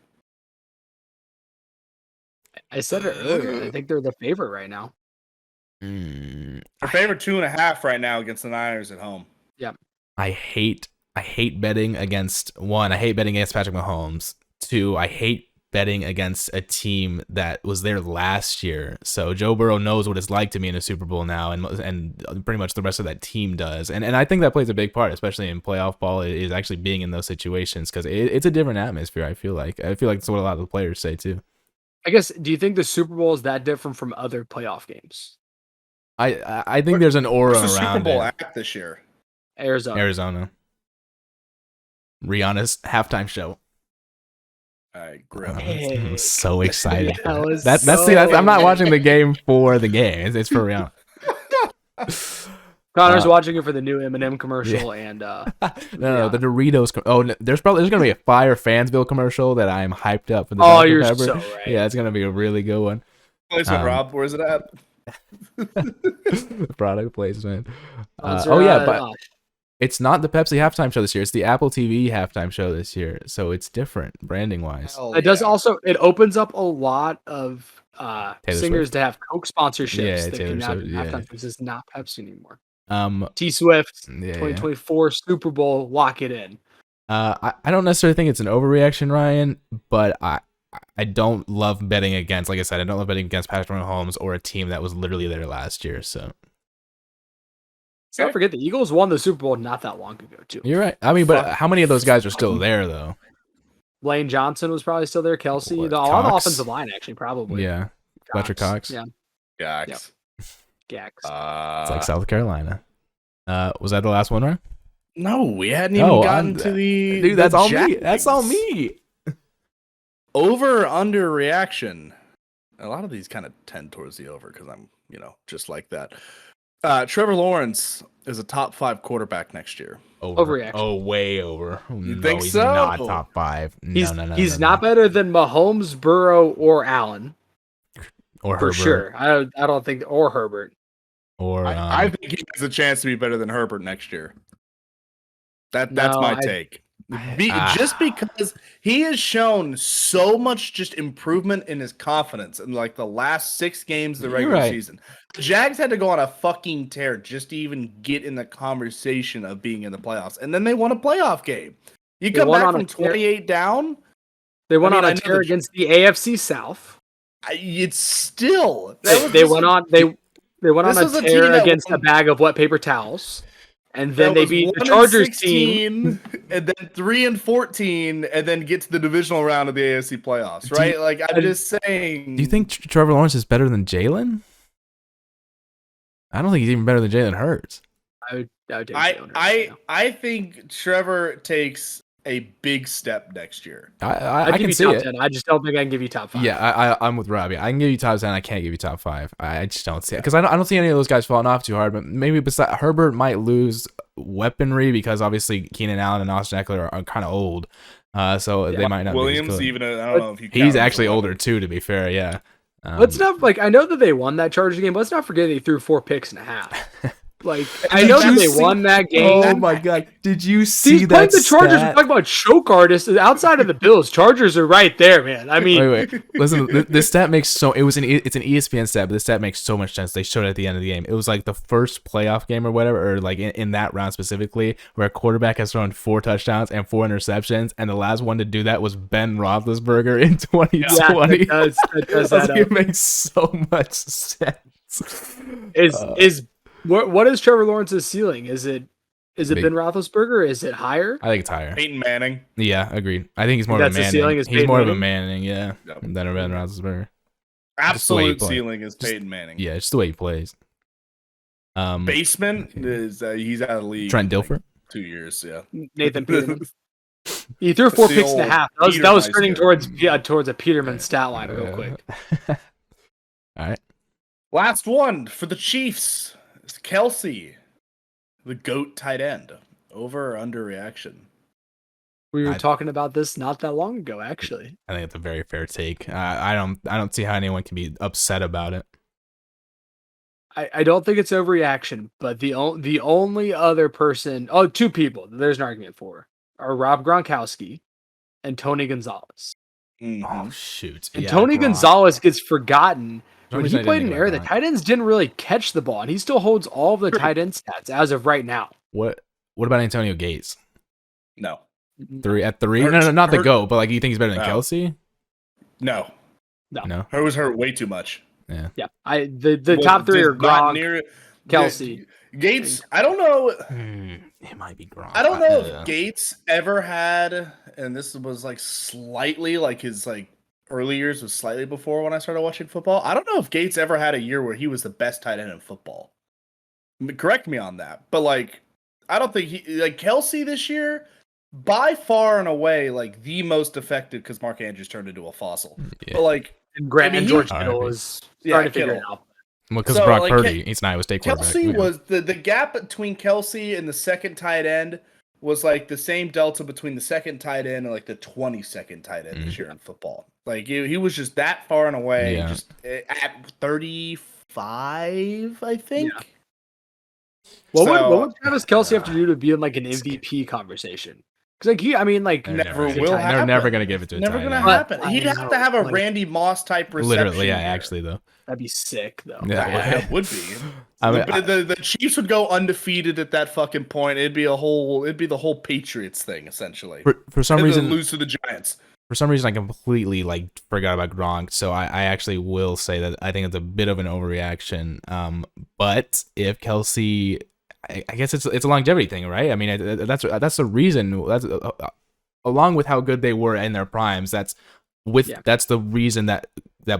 I said it earlier. I think they're the favorite right now. They're favored 2.5 right now against the Niners at home. Yeah. I hate betting against one. I hate betting against Patrick Mahomes. 2, I hate betting against a team that was there last year. So Joe Burrow knows what it's like to be in a Super Bowl now, and pretty much the rest of that team does. And I think that plays a big part, especially in playoff ball, is actually being in those situations, because it's a different atmosphere. I feel like that's what a lot of the players say too. I guess, do you think the Super Bowl is that different from other playoff games? I think there's an aura What's the around Super Bowl it. act this year? Arizona. Rihanna's halftime show. All right, I'm so excited. That's I'm not watching the game for the game. It's for Rihanna. Connor's watching it for the new Eminem commercial and no, the Doritos. There's gonna be a Fire Fansville commercial that I'm hyped up for. The Dr. you're Pepper. so right. Yeah, it's gonna be a really good one. Placement, Rob. Where's it at? Product placement. But but it's not the Pepsi halftime show this year. It's the Apple TV halftime show this year. So it's different branding wise. it does also, it opens up a lot of singers Swift. to have Coke sponsorships. Yeah, that Taylor can now Swift, do yeah. halftime because it's not Pepsi anymore. T Swift, Yeah, 2024 Super Bowl, lock it in. I don't necessarily think it's an overreaction, Ryan, but I don't love betting against, like I said, I don't love betting against Patrick Mahomes or a team that was literally there last year. So Don't forget the Eagles won the Super Bowl not that long ago too. you're right. I mean, but how many of those guys are still there though? Lane Johnson was probably still there. Kelsey, a lot of the offensive line actually probably. Yeah, Fletcher Cox. Yeah, Gax. Gax. It's like South Carolina. Was that the last one, Ryan? No, we hadn't even gotten to the dude. That's the all me. Jags. That's all me. Over under reaction. A lot of these kind of tend towards the over because I'm, just like that. Trevor Lawrence is a top 5 quarterback next year. Overreaction. Oh, way over. You think he's so? Not top 5. No. He's not better than Mahomes, Burrow, or Allen. Or for Herbert. sure. I don't think, or Herbert. Or I think he has a chance to be better than Herbert next year. That's my take. Just because he has shown so much just improvement in his confidence in like the last 6 games of the regular season. The Jags had to go on a fucking tear just to even get in the conversation of being in the playoffs. And then they won a playoff game. You come back from 28 down. They went on a tear against the AFC South. It's still they went on a tear against a bag of wet paper towels. And then they beat the Chargers team, and then 3-14, and then get to the divisional round of the AFC playoffs, right? I'm just saying. Do you think Trevor Lawrence is better than Jalen? I don't think he's even better than Jalen Hurts. I think Trevor takes a big step next year. I give can you see top it. 10. I just don't think I can give you top 5. Yeah, I'm with Robbie. I can give you top 10. I can't give you top 5. I just don't see it because I don't see any of those guys falling off too hard. But maybe besides Herbert might lose weaponry because obviously Keenan Allen and Austin Eckler are kind of old, so they might not Williams, be as good. even I don't know if you. He's actually older too. To be fair, yeah. Let's not I know that they won that Chargers game, but let's not forget they threw 4 picks and a half. Like, I know that they won that game. Oh my god! Did you see He's that? playing the Chargers. Stat? We're talking about choke artists outside of the Bills. Chargers are right there, man. I mean, wait. Listen, this stat makes it's an ESPN stat, but this stat makes so much sense. They showed it at the end of the game. It was like the first playoff game or whatever, or like in that round specifically, where a quarterback has thrown 4 touchdowns and 4 interceptions, and the last one to do that was Ben Roethlisberger in 2020. Yeah, that does It makes so much sense. What is Trevor Lawrence's ceiling? Is it Ben Roethlisberger? Is it higher? I think it's higher. Peyton Manning. Yeah, agreed. I think he's more of a Manning. He's more of a Manning, yeah, than a Ben Roethlisberger. Absolute ceiling is Peyton Manning. Yeah, just the way he plays. Basement is he's out of the league. Trent Dilfer. 2 years, yeah. Nathan Peterman. He threw 4 picks and a half. That was turning towards a Peterman stat line real quick. All right. Last one for the Chiefs. It's Kelsey, the GOAT tight end. Over or under reaction? We were talking about this not that long ago, actually. I think it's a very fair take. I don't see how anyone can be upset about it. I don't think it's overreaction, but the only other person, 2 people there's an argument for, are Rob Gronkowski and Tony Gonzalez. Mm-hmm. Oh shoot! And Tony Gonzalez gets forgotten. When he played in an era, the tight ends didn't really catch the ball, and he still holds all of the tight end stats as of right now. What about Antonio Gates? No. 3 at 3? No, not the GOAT, but like you think he's better than Kelsey? No. Her was hurt way too much. Yeah. Yeah. The top 3 are Gronk, Kelsey. Gates, I don't know. It might be Gronk. I don't know if Gates ever had, and this was like slightly like his like early years was slightly before when I started watching football. I don't know if Gates ever had a year where he was the best tight end in football. Correct me on that. But like, I don't think Kelsey this year, by far and away, like the most effective because Mark Andrews turned into a fossil. Yeah. But like, and George Kittle is starting to figure it out. Well, because Brock Purdy, he's an Iowa State quarterback. Kelsey was the gap between Kelsey and the second tight end was like the same delta between the second tight end and like the 22nd tight end this year in football. Like he was just that far and away, just at 35, I think. Yeah. What would Travis Kelsey have to do to be in like an MVP conversation? Because never will happen. They're never gonna give it to a never tight gonna end. happen. He'd have to have a Randy Moss type reception. Literally, yeah, actually though. That'd be sick though. Yeah, it would be. The Chiefs would go undefeated at that fucking point. It'd be the whole Patriots thing essentially. For some reason, lose to the Giants. For some reason, I completely forgot about Gronk, so I actually will say that I think it's a bit of an overreaction. But if Kelsey, I guess it's a longevity thing, right? I mean, that's the reason. That's along with how good they were in their primes. That's the reason that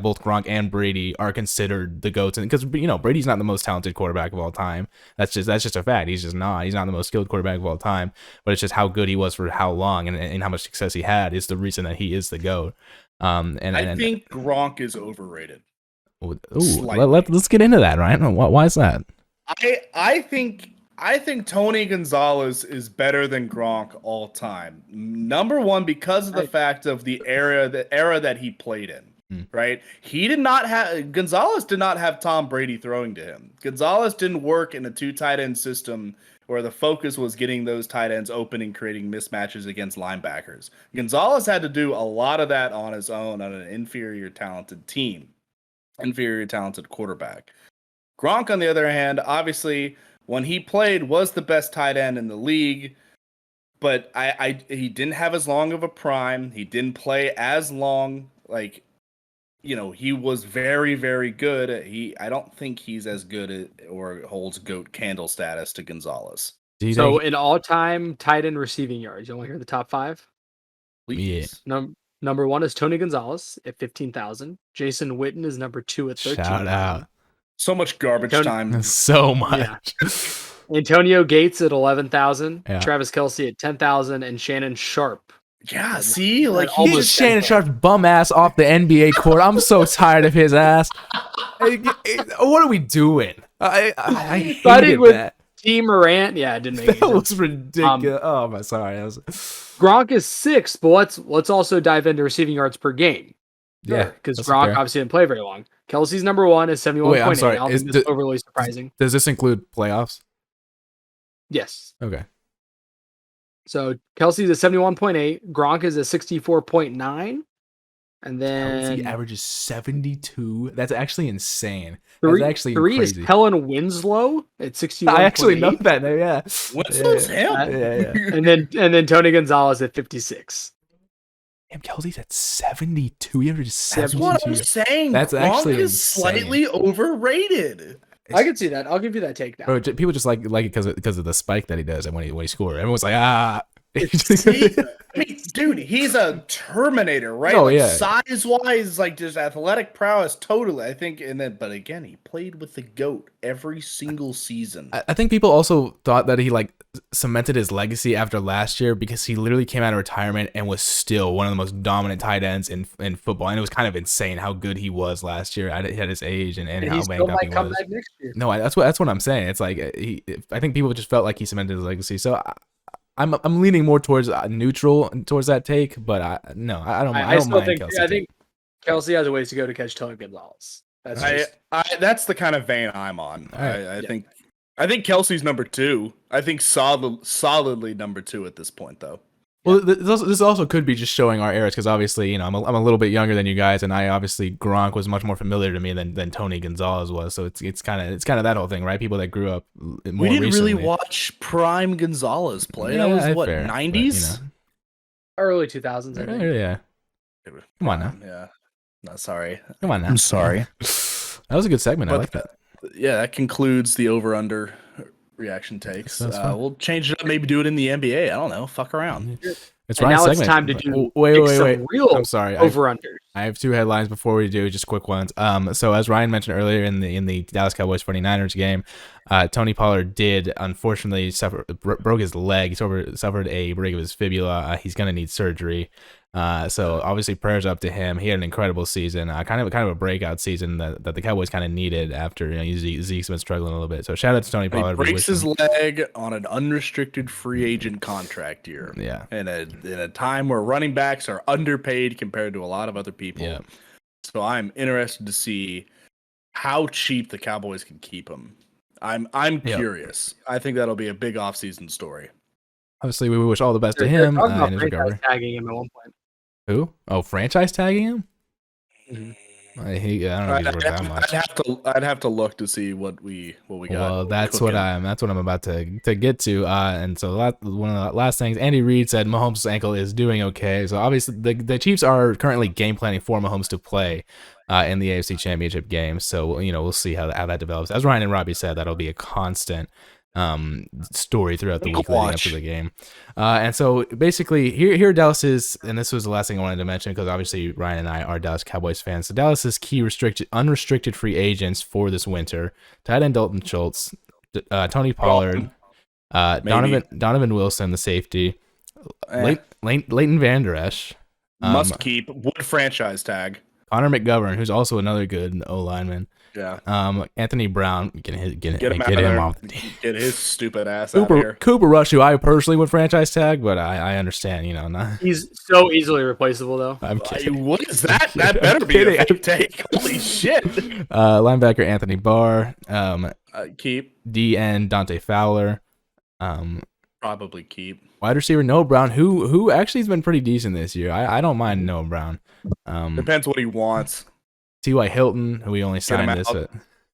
both Gronk and Brady are considered the GOATs, because Brady's not the most talented quarterback of all time. That's just a fact. He's not the most skilled quarterback of all time. But it's just how good he was for how long and how much success he had is the reason that he is the GOAT. I think Gronk is overrated. Let's get into that, Ryan. Why is that? I think Tony Gonzalez is better than Gronk all time. Number one, because of the fact of the era that he played in. Right? Gonzalez did not have Tom Brady throwing to him. Gonzalez didn't work in a 2 tight end system where the focus was getting those tight ends open and creating mismatches against linebackers. Gonzalez had to do a lot of that on his own on an inferior talented team, inferior talented quarterback. Gronk, on the other hand, obviously, when he played, was the best tight end in the league, but he didn't have as long of a prime. He didn't play as long. He was very, very good. I don't think he's as good or holds GOAT candle status to Gonzalez. So in all-time tight end receiving yards, you want to hear the top 5? Please. Yeah. Number 1 is Tony Gonzalez at 15,000. Jason Witten is number 2 at 13,000. Shout out. So much garbage time. So much. Antonio Gates at 11,000, Yeah. Travis Kelce at 10,000, and Shannon Sharp. Yeah, see, like Almost He's almost Shannon Sharp's bum ass off the NBA court. I'm so tired of his ass. What are we doing? I hated with that. T. Morant. Yeah, it didn't make That any was sense. ridiculous. Oh my, sorry. That was... Gronk is 6th, but let's also dive into receiving yards per game. Yeah, because that's Gronk fair. obviously didn't play very long. Kelsey's number 1 is 71.8. Wait, I'm sorry. I don't think that's overly surprising. Does this include playoffs? Yes. Okay. So Kelsey's at 71.8. Gronk is at 64.9. And then Kelsey averages 72. That's actually insane. Three, That's actually three crazy. is Kellen Winslow at 61. I actually know that name. Yeah. Winslow's him. Yeah. And then Tony Gonzalez at 56. Damn, Kelsey's at 72. He averages 72. That's what I'm saying. That's Gronk actually is insane. slightly overrated. I can see that. I'll give you that take now. Bro, people just like it because of the spike that he does, and when he scores, everyone's like, ah. See, I mean, dude, he's a Terminator, right? Oh, like, yeah. size-wise, like just athletic prowess, totally. I think, but again, he played with the GOAT every single season. I think people also thought that he like cemented his legacy after last year because he literally came out of retirement and was still one of the most dominant tight ends in football, and it was kind of insane how good he was last year at his age and And how he still banged up might he come was. back next year. No, that's what I'm saying. It's like I think people just felt like he cemented his legacy. So I'm leaning more towards neutral towards that take, but I don't mind. I don't mind Kelsey. I think Kelsey has a ways to go to catch Tony Gonzalez. That's just, That's the kind of vein I'm on. All right. I think Kelsey's number 2. I think solidly number 2 at this point, though. Well, this also could be just showing our eras because obviously, I'm a little bit younger than you guys, and I obviously Gronk was much more familiar to me than Tony Gonzalez was. So it's kind of that whole thing, right? People that grew up more We didn't recently. really watch prime Gonzalez play. Yeah, That was what, fair, 90s? early 2000s, I think. Yeah. Come on now. Yeah. No, sorry. Come on now. I'm sorry. That was a good segment. I like that. Yeah, that concludes the over-under reaction takes. That's fine. We'll change it up, maybe do it in the NBA. I don't know. Fuck around. It's And Ryan's now it's segment. time to do Wait. real I'm sorry. over-unders. I have 2 headlines before we do, just quick ones. So as Ryan mentioned earlier in the Dallas Cowboys 49ers game, Tony Pollard did unfortunately broke his leg. He suffered a break of his fibula. He's gonna need surgery. So obviously prayers up to him. He had an incredible season, kind of a breakout season that the Cowboys kind of needed after Zeke's been struggling a little bit. So shout out to Tony Pollard. He breaks his leg on an unrestricted free agent contract year. Yeah. In a time where running backs are underpaid compared to a lot of other people. Yeah. So I'm interested to see how cheap the Cowboys can keep him. I'm curious. I think that'll be a big offseason story. Obviously, we wish all the best to They're him talking about in his franchise recovery. tagging him at one point. Who? Oh, franchise tagging him? Mhm. I don't know if he's worth that much. I'd have to look to see what we got. Well, that's cooking. what I'm about to get to. And so one of the last things, Andy Reid said Mahomes' ankle is doing okay. So obviously the Chiefs are currently game planning for Mahomes to play in the AFC Championship game. So we'll see how that develops. As Ryan and Robbie said, that'll be a constant story throughout the week leading up to the game. And so basically here are Dallas's, and this was the last thing I wanted to mention because obviously Ryan and I are Dallas Cowboys fans. So Dallas's key unrestricted free agents for this winter: tight end Dalton Schultz, Tony Pollard, Donovan Wilson, the safety, Leighton Vander Esch, must keep, would franchise tag. Connor McGovern, who's also another good O lineman. Yeah. Anthony Brown, get him off. Get his stupid ass out of here. Cooper Rush, who I personally would franchise tag, but I understand, not. He's so easily replaceable, though. I'm kidding. What is that? That better be a fake take. Holy shit. Linebacker Anthony Barr. Keep. DN Dante Fowler. Probably keep. Wide receiver Noah Brown, who actually has been pretty decent this year. I don't mind Noah Brown. Depends what he wants. T.Y. Hilton, who we only signed this. out.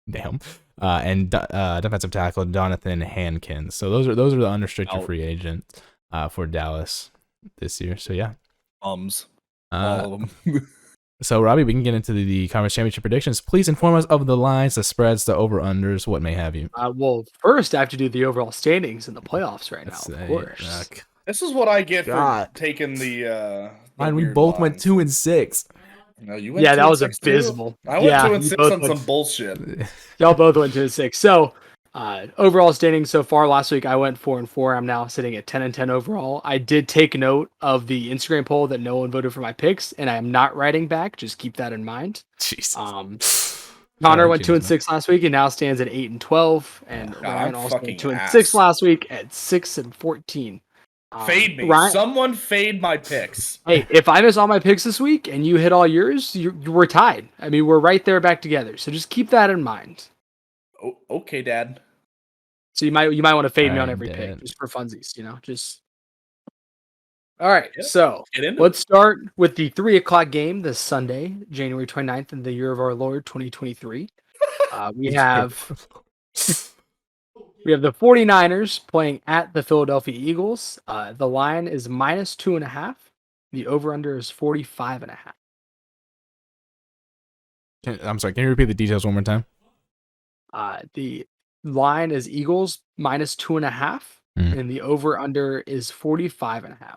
Damn. And defensive tackle Jonathan Hankins. So those are the unrestricted free agents for Dallas this year. So yeah. All of them. So Robbie, we can get into the conference championship predictions. Please inform us of the lines, the spreads, the over-unders, what may have you. Well, first I have to do the overall standings in the playoffs right now, of course. This is what I get for taking the we both went 2-6. No, you went that was 2-6 too? abysmal. I went 2-6 on went- some bullshit. Y'all both went 2-6. So Overall standings so far, last week I went 4-4. I'm now sitting at 10-10 overall. I did take note of the Instagram poll that no one voted for my picks, and I am not writing back. Just keep that in mind. Jesus. Connor went 2-6 last week and now stands at 8-12, and God, Ryan I'm also fucking 2-6 last week at 6-14. Fade me. Ryan, Someone fade my picks. hey, if I miss all my picks this week and you hit all yours, we're tied. I mean, we're right there back together. So just keep that in mind. Oh, okay, Dad. So you might want to fade me on every pick just for funsies, just. All right, so let's start with the 3:00 game this Sunday, January 29th in the year of our Lord 2023. We have the 49ers playing at the Philadelphia Eagles. The line is -2.5. The over/under is 45.5. I'm sorry. Can you repeat the details one more time? The line is Eagles -2.5, and the over/under is 45.5.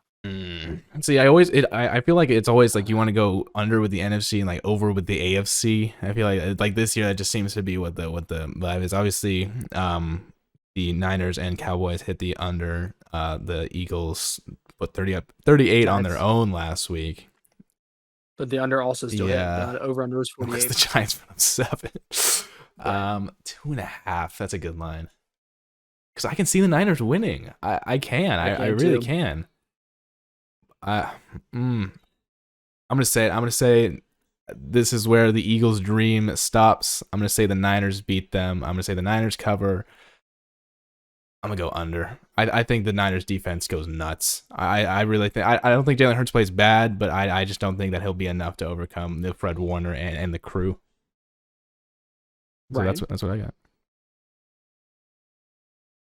See, I feel like it's always like you want to go under with the NFC and like over with the AFC. I feel like this year that just seems to be what the vibe is. Obviously, the Niners and Cowboys hit the under. The Eagles put 38 on their own last week. But the under also still hit. The over/under is 48. The Giants put up 7. 2.5. That's a good line. Because I can see the Niners winning. I can. I really can. I'm gonna say it. I'm gonna say this is where the Eagles' dream stops. I'm gonna say the Niners beat them. I'm gonna say the Niners cover. I'm gonna go under. I think the Niners defense goes nuts. I really think I don't think Jalen Hurts plays bad, but I just don't think that he'll be enough to overcome the Fred Warner and the crew. So that's what I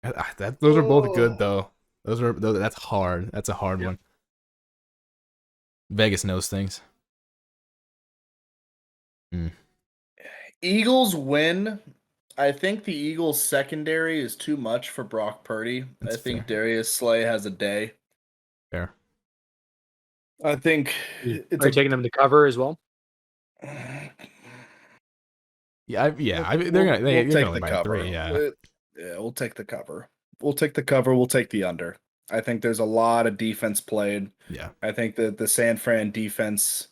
got. Those are both good though. That's hard. That's a hard one. Vegas knows things. Eagles win. I think the Eagles secondary is too much for Brock Purdy. I think Darius Slay has a day. Fair. I think Are you taking them to cover as well? Yeah, they're gonna take the cover. 3, yeah, we'll take the cover. We'll take the cover. We'll take the under. I think there's a lot of defense played. Yeah, I think that the San Fran defense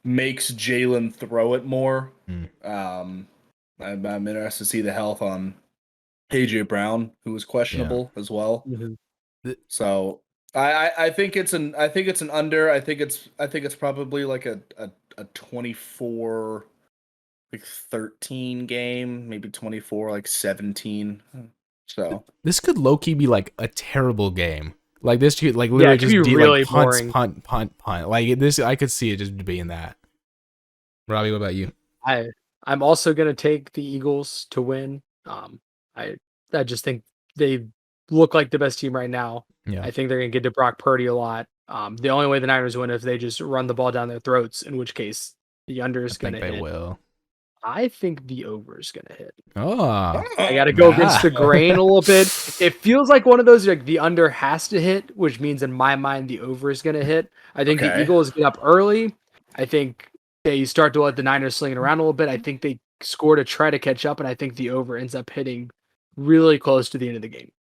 makes Jalen throw it more. I'm interested to see the health on AJ Brown, who was questionable as well. So I think it's an under. I think it's probably like a 24 like 13 game, maybe 24 like 17. So this could low-key be like a terrible game. Like this could like literally just be really like punts, boring. punt. Like this, I could see it just being that. Robbie, what about you? I'm also gonna take the Eagles to win. I just think they look like the best team right now. Yeah. I think they're gonna get to Brock Purdy a lot. The only way the Niners win is if they just run the ball down their throats, in which case the under is gonna hit. They will. I think the over is gonna hit. Oh, I gotta go against the grain a little bit. It feels like one of those like the under has to hit, which means in my mind the over is gonna hit. I think the Eagles get up early. I think they start to let the Niners sling it around a little bit. I think they score to try to catch up, and I think the over ends up hitting really close to the end of the game.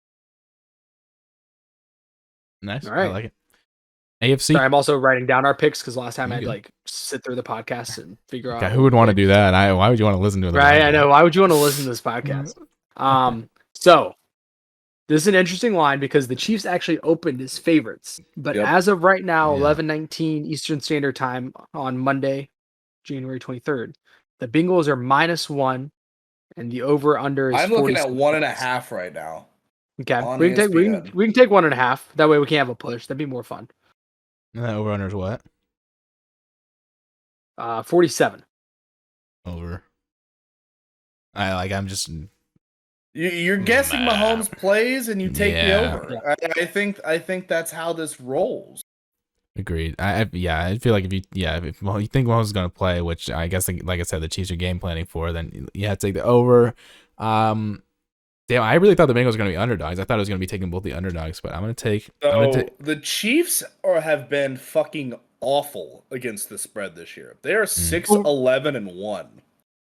Nice. All right. I like it. AFC. Sorry, I'm also writing down our picks because last time I'd like sit through the podcast and figure out. Who would want to do that? Why would you want to listen to it? Right, I know. Why would you want to listen to this podcast? So this is an interesting line because the Chiefs actually opened as favorites, but as of right now, 11:19 Eastern Standard Time on Monday, January 23rd, the Bengals are -1, and the over/under is. I'm looking at 1.5 right now. Okay, we can take 1.5. That way we can have a push. That'd be more fun. And that over/under is what? 47. Over. I'm just. You're guessing Mahomes plays and you take the over. Yeah. I think that's how this rolls. Agreed. I feel like if you think Mahomes is going to play, which I guess like I said the Chiefs are game planning for, then you have to take the over. Damn, I really thought the Bengals were going to be underdogs. I thought I was going to be taking both the underdogs, but I'm going to take. The Chiefs have been fucking awful against the spread this year. They are 6-11-1.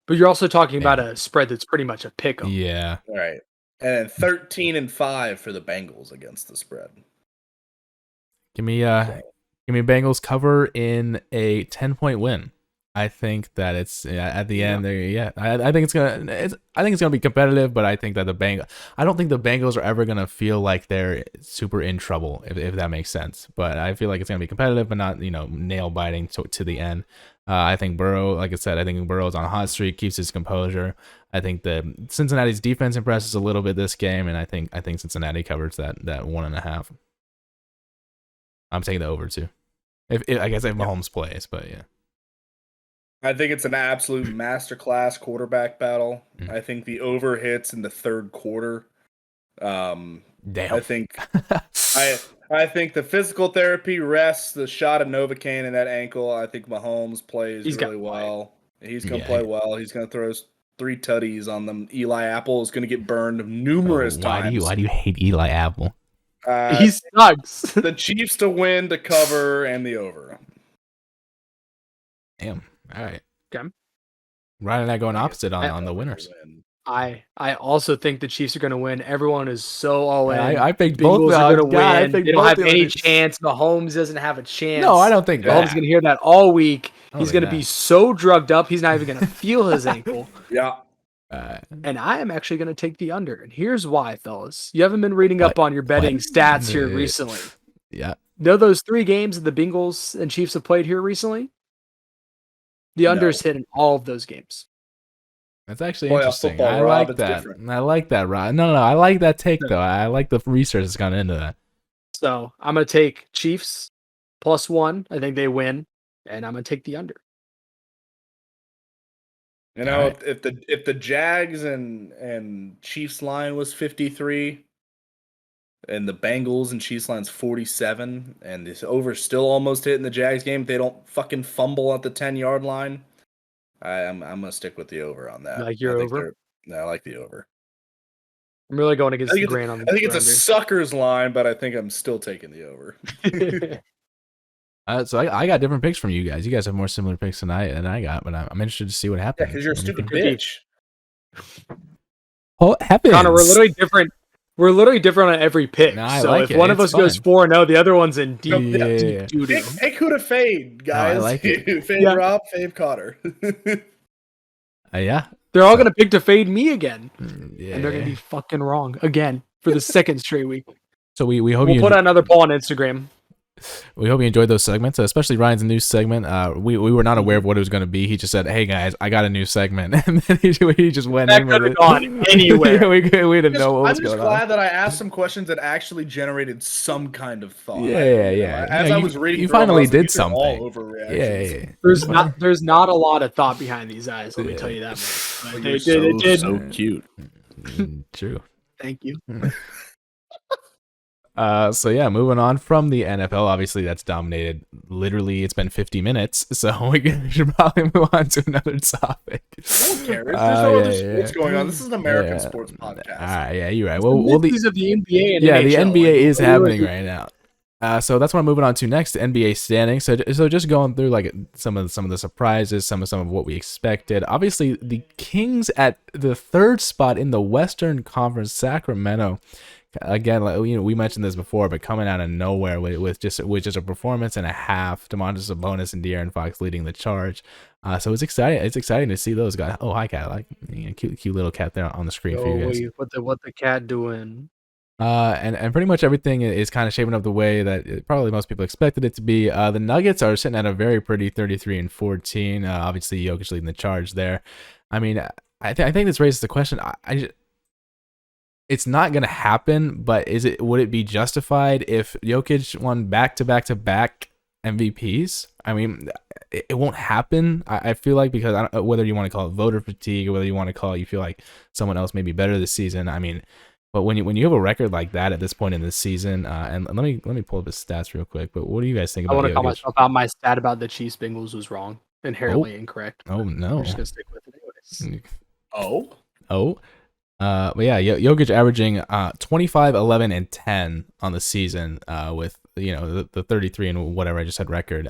But you're also talking about a spread that's pretty much a pick 'em. Yeah. Right. And 13-5 for the Bengals against the spread. Give me Bengals cover in a 10-point win. I think that it's at the end. I think it's gonna be competitive, but I think that I don't think the Bengals are ever gonna feel like they're super in trouble, if that makes sense. But I feel like it's gonna be competitive, but not nail biting to the end. I think Burrow, like I said, I think Burrow's on a hot streak, keeps his composure. I think the Cincinnati's defense impresses a little bit this game, and I think Cincinnati covers that 1.5. I'm taking the over too. If Mahomes plays, but yeah. I think it's an absolute masterclass quarterback battle. I think the over hits in the third quarter. Damn. I think I think the physical therapy rests the shot of Novocaine in that ankle. I think Mahomes plays really well. He's going to play well. He's going to throw 3 tutties on them. Eli Apple is going to get burned numerous times. Why do you hate Eli Apple? He sucks. The Chiefs to win, to cover, and the over. Damn. All right. Okay. Ryan and I going opposite on the winners. I also think the Chiefs are going to win. Everyone is so all in. I think Bengals both are going to win. I think they don't have any chance. Mahomes doesn't have a chance. No, I don't think that. Mahomes is going to hear that all week. He's going to be so drugged up, he's not even going to feel his ankle. Yeah. And I am actually going to take the under. And here's why, fellas. You haven't been reading up on your betting stats here recently. Yeah. Know those 3 games that the Bengals and Chiefs have played here recently? The under's hit in all of those games. That's actually interesting. I like that. I like that, Rob. No, I like that take, though. I like the research that's gone into that. So I'm going to take Chiefs +1. I think they win. And I'm going to take the under. If the Jags and Chiefs line was 53 and the Bengals and Chiefs line's 47 and this over still almost hit in the Jags game, they don't fucking fumble at the 10-yard line. I'm gonna stick with the over on that. Like your over? No, I like the over. I'm really going against the grain on this. I think it's a sucker's line, but I think I'm still taking the over. So I got different picks from you guys. You guys have more similar picks than I got, but I'm interested to see what happens. Yeah, because you're a stupid bitch. What happens? Connor, we're literally different. We're literally different on every pick. No, I so like if one of us goes 4-0, the other one's in deep. Pick who to fade, guys. No, I like it. Fade Rob, fade Cotter. Yeah. They're all gonna pick to fade me again, yeah. and they're gonna be fucking wrong again for the second straight week. So we hope we'll put out another poll on Instagram. We hope you enjoyed those segments, especially Ryan's new segment. We were not aware of what it was going to be. He just said, "Hey guys, I got a new segment," and then he just went in with it. Gone anywhere. we didn't know what was going on. I'm just glad that I asked some questions that actually generated some kind of thought. Yeah. As I was reading, you finally did something. All overreactions. Yeah. There's not a lot of thought behind these eyes. Let me tell you that much. But they did. So cute. True. Thank you. So yeah, moving on from the NFL, obviously that's dominated. Literally, it's been 50 minutes, so we should probably move on to another topic. No one cares. There's no other sports going on. This is an American sports podcast. All right, yeah, you're right. Well, these of the NBA and NHL, the NBA is happening right now. So that's what I'm moving on to next. NBA standings. So just going through like some of the surprises, some of what we expected. Obviously, the Kings at the 3rd spot in the Western Conference, Sacramento. Again, like, we mentioned this before, but coming out of nowhere with just a performance and a half, Domantas Sabonis and De'Aaron Fox leading the charge. So it's exciting. It's exciting to see those guys. Oh, hi, cat! Like cute little cat there on the screen for you guys. What the cat doing? And pretty much everything is kind of shaping up the way that probably most people expected it to be. The Nuggets are sitting at a very pretty 33-14. Obviously, Jokic leading the charge there. I mean, I think this raises the question. It's not going to happen, but would it be justified if Jokic won back-to-back MVPs? I mean, it won't happen, I feel like, because whether you want to call it voter fatigue or whether you want to call it you feel like someone else may be better this season. I mean, but when you have a record like that at this point in the season, and let me pull up his stats real quick, but what do you guys think about Jokic? I want to call myself out. My stat about the Chiefs Bengals was wrong. Inherently incorrect. Oh, no. I'm just going to stick with it anyways. But yeah, Jokic averaging 25, 11, and 10 on the season with the 33 and whatever I just said record.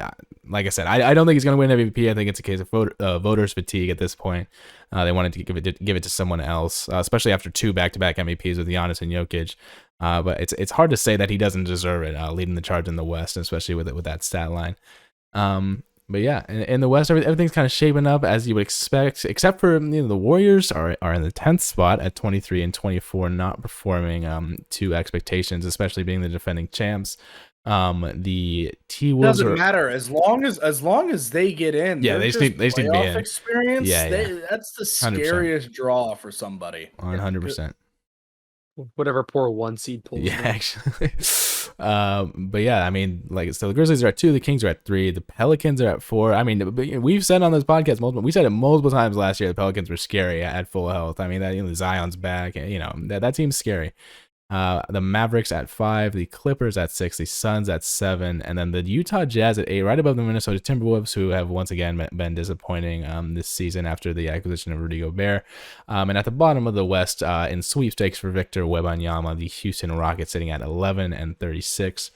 Like I said, I don't think he's going to win MVP. I think it's a case of voters fatigue at this point. They wanted to give it to someone else, especially after 2 back-to-back MVPs with Giannis and Jokic. But it's hard to say that he doesn't deserve it, leading the charge in the West, especially with that stat line. But yeah, in the West, everything's kind of shaping up as you would expect, except for the Warriors are in the 10th spot at 23 and 24, not performing to expectations, especially being the defending champs. The T-Wolves doesn't matter as long as they get in. Yeah, they just need to be in. Experience. Yeah. That's the scariest 100%. Draw for somebody. 100%. Whatever poor 1 seed pulls. Yeah, actually. But yeah, I mean, so the Grizzlies are at 2, the Kings are at 3, the Pelicans are at 4. I mean, we've said on this podcast we said it multiple times last year. The Pelicans were scary at full health. I mean, that Zion's back. That team's scary. The Mavericks at 5, the Clippers at 6, the Suns at 7, and then the Utah Jazz at 8, right above the Minnesota Timberwolves, who have once again been disappointing this season after the acquisition of Rudy Gobert. And at the bottom of the West, in sweepstakes for Victor Wembanyama, the Houston Rockets sitting at 11 and 36.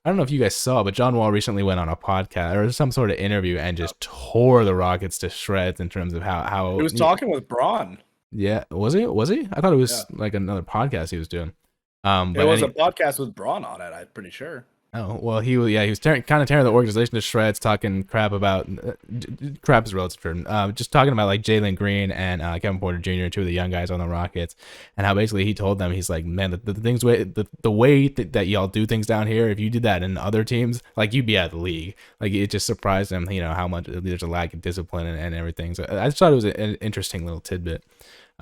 I don't know if you guys saw, but John Wall recently went on a podcast or some sort of interview and just tore the Rockets to shreds in terms of how he was talking with Braun. Yeah, was he? I thought it was like another podcast he was doing. But it was a podcast with Braun on it, I'm pretty sure. Oh, well, he was kind of tearing the organization to shreds, talking crap about crap is relative term. Just talking about like Jalen Green and Kevin Porter Jr., 2 of the young guys on the Rockets, and how basically he told them, he's like, man, the way that y'all do things down here, if you did that in other teams, like you'd be out of the league. Like it just surprised him, how much there's a lack of discipline and everything. So I just thought it was an interesting little tidbit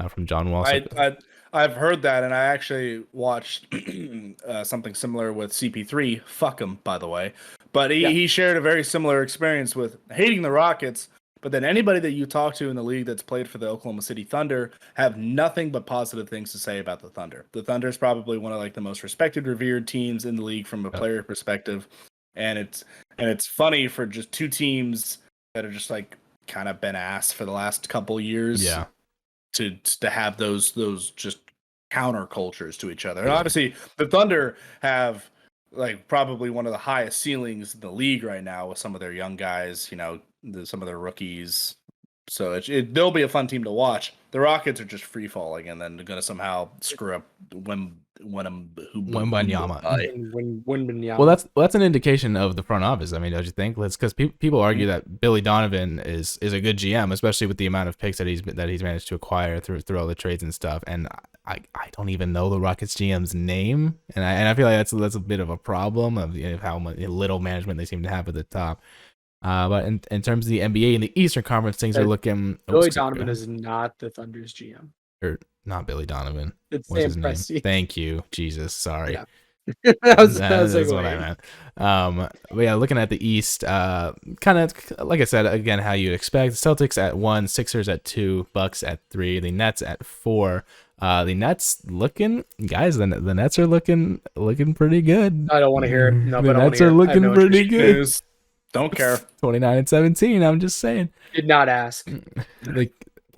from John Wall. I've heard that, and I actually watched something similar with CP3. Fuck him, by the way. But he shared a very similar experience with hating the Rockets, but then anybody that you talk to in the league that's played for the Oklahoma City Thunder have nothing but positive things to say about the Thunder. The Thunder is probably one of the most respected, revered teams in the league from a player perspective, and it's funny for just 2 teams that are just kind of been ass for the last couple years. Yeah. To have those just countercultures to each other. And obviously the Thunder have probably one of the highest ceilings in the league right now with some of their young guys, some of their rookies. So they'll be a fun team to watch. The Rockets are just free falling, and then they're going to somehow screw up Wembanyama. Well, that's an indication of the front office. I mean, don't you think? Because people argue that Billy Donovan is a good GM, especially with the amount of picks that he's managed to acquire through all the trades and stuff. And I don't even know the Rockets GM's name, and I feel like that's a bit of a problem of how little management they seem to have at the top. But in terms of the NBA and the Eastern Conference, things are looking. Billy Donovan is not the Thunder's GM. Or not Billy Donovan. It's What's his Sam name? Presti. Thank you, Jesus. Sorry. Yeah. That's what I meant. But yeah, looking at the East, kind of like I said again, how you expect. Celtics at 1, Sixers at 2, Bucks at 3, the Nets at 4. The Nets looking, guys. The Nets are looking pretty good. I don't want to hear it. No, the but Nets are looking pretty good. Don't care. 29 and 17. I'm just saying. Did not ask. The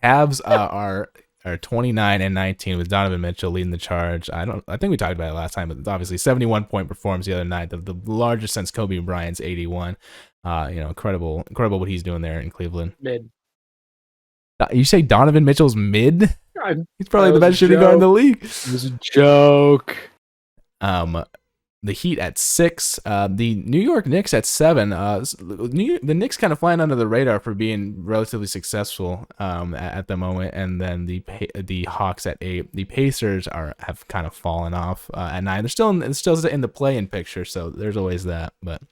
Cavs are 29 and 19 with Donovan Mitchell leading the charge. I think we talked about it last time, but obviously 71-point performance the other night, the largest since Kobe Bryant's 81. Incredible what he's doing there in Cleveland. Mid. You say Donovan Mitchell's mid? He's probably the best shooting guard in the league. It was a joke. The Heat at 6, the New York Knicks at 7. The Knicks kind of flying under the radar for being relatively successful at the moment, and then the Hawks at 8. The Pacers have kind of fallen off at 9. They're still in the play-in picture, so there's always that. But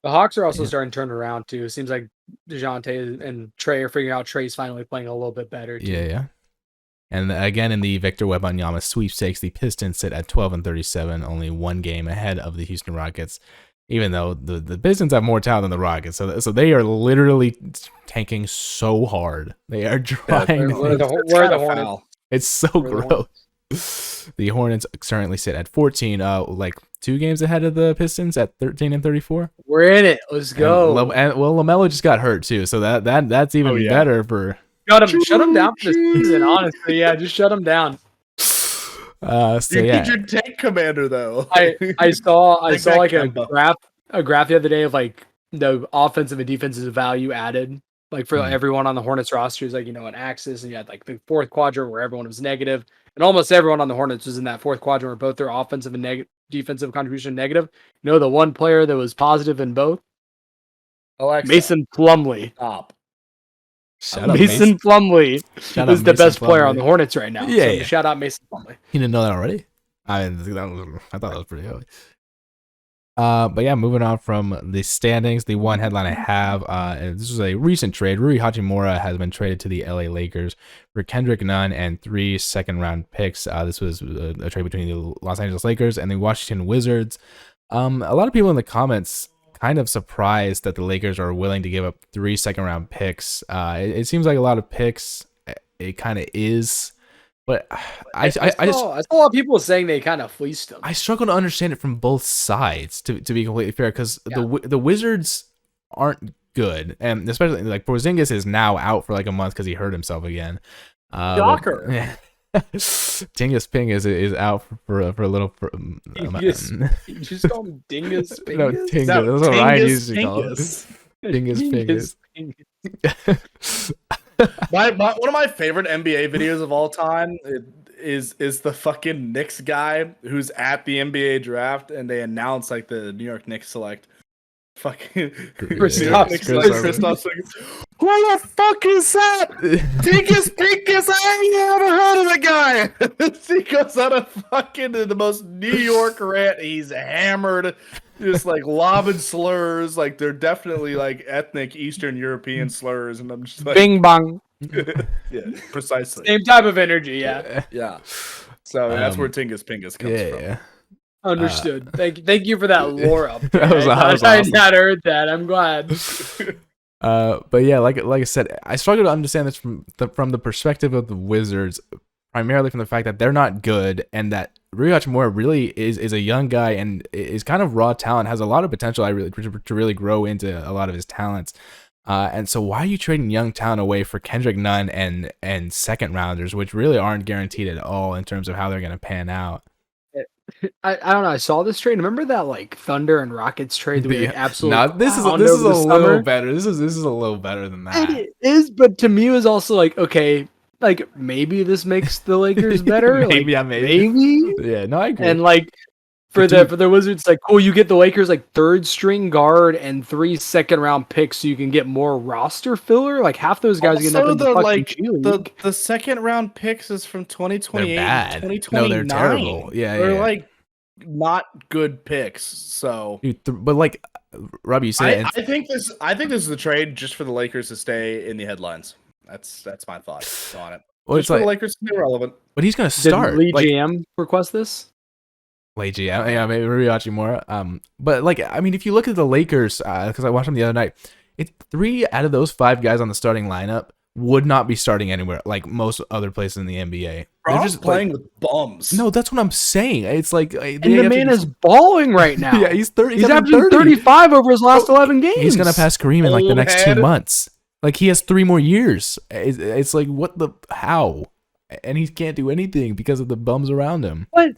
the Hawks are also starting to turn around too. It seems like DeJounte and Trey are figuring out Trey's finally playing a little bit better too. Yeah. And again, in the Victor Wembanyama sweepstakes, the Pistons sit at 12 and 37, only 1 game ahead of the Houston Rockets, even though the Pistons have more talent than the Rockets. So they are literally tanking so hard. They are trying. Where the Hornets. It's so gross. The Hornets currently sit at 14, 2 games ahead of the Pistons at 13 and 34. We're in it. Let's go. And LaMelo just got hurt too, so that's even better for. Shut him down for the season, honestly. Yeah, just shut him down. So You yeah, need your tank commander though. I saw Like like that a Kemba. graph the other day of like the offensive and defensive value added, like for everyone on the Hornets roster is like an axis, and you had like the fourth quadrant where everyone was negative, and almost everyone on the Hornets was in that fourth quadrant where both their offensive and defensive contribution negative. The one player that was positive in both, Alexa, Mason Plumlee. stop. shout out Mason Plumlee Shout out is the Mason best player on Plumlee. the Hornets right now. Yeah, So yeah. shout out Mason Plumlee. You didn't know that already? I thought that was pretty early. But yeah, moving on from the standings, the one headline I have, this was a recent trade. Rui Hachimura has been traded to the LA Lakers for Kendrick Nunn and 3 second-round picks. This was a trade between the Los Angeles Lakers and the Washington Wizards. A lot of people in the comments kind of surprised that the Lakers are willing to give up 3 second-round picks. It seems like a lot of picks. It kind of is. But I saw a lot of people saying they kind of fleeced him. I struggle to understand it from both sides, to be completely fair, because the Wizards aren't good, and especially like Porzingis is now out for like a month because he hurt himself again. Shocker. Dingus Ping is out for a little. You just call him Dingus Pingus? No, Tingus. That's what Ryan used to call it. Dingus Pingus. One of my favorite NBA videos of all time is the fucking Knicks guy who's at the NBA draft and they announce like the New York Knicks select fucking Kristaps. Who the fuck is that? Dingus Pinkus, I ain't never heard of the guy. He goes on a fucking the most New York rant. He's hammered, just like lobbing slurs. Like they're definitely like ethnic Eastern European slurs, and I'm just like Bing bong. yeah, precisely. Same type of energy, yeah. Yeah. So that's where Tingus Pingus comes from. Yeah. Understood. Thank you for that lore up. That was I awesome. not heard that. I'm glad. But yeah, like I said, I struggle to understand this from the perspective of the Wizards, primarily from the fact that they're not good, and that Rui Hachimura really is a young guy and is kind of raw talent, has a lot of potential. To really grow into a lot of his talents. And so why are you trading young talent away for Kendrick Nunn and second rounders, which really aren't guaranteed at all in terms of how they're going to pan out? I don't know. I saw this trade. Remember that like Thunder and Rockets trade that we absolutely. No, this is a little better. This is a little better than that. It is, but to me, it was also like, okay, like maybe this makes the Lakers better. maybe. Yeah, no, I agree. And like for the Wizards, like, cool, you get the Lakers like third string guard and 3 second-round picks, so you can get more roster filler. Like half those guys are gonna end up in the fucking G League. The second round picks is from 2028, they're bad. 2029. No, they're terrible. Yeah, they're like not good picks. So, but like Robbie, you said, I think this is the trade just for the Lakers to stay in the headlines. That's my thought on it. Well, just it's for like the Lakers to be relevant. But he's gonna start. Did Lee GM request this? Late GM, yeah, maybe Rui Hachimura. But like, I mean, if you look at the Lakers, because I watched them the other night, it's 3 out of those 5 guys on the starting lineup would not be starting anywhere, like most other places in the NBA. They're just playing with bums. No, that's what I'm saying. It's like, and the man is balling right now. Yeah, he's 30. He's averaging 35 over his last 11 games. He's gonna pass Kareem in like the next 2 months. Like he has 3 more years. It's like how, and he can't do anything because of the bums around him. But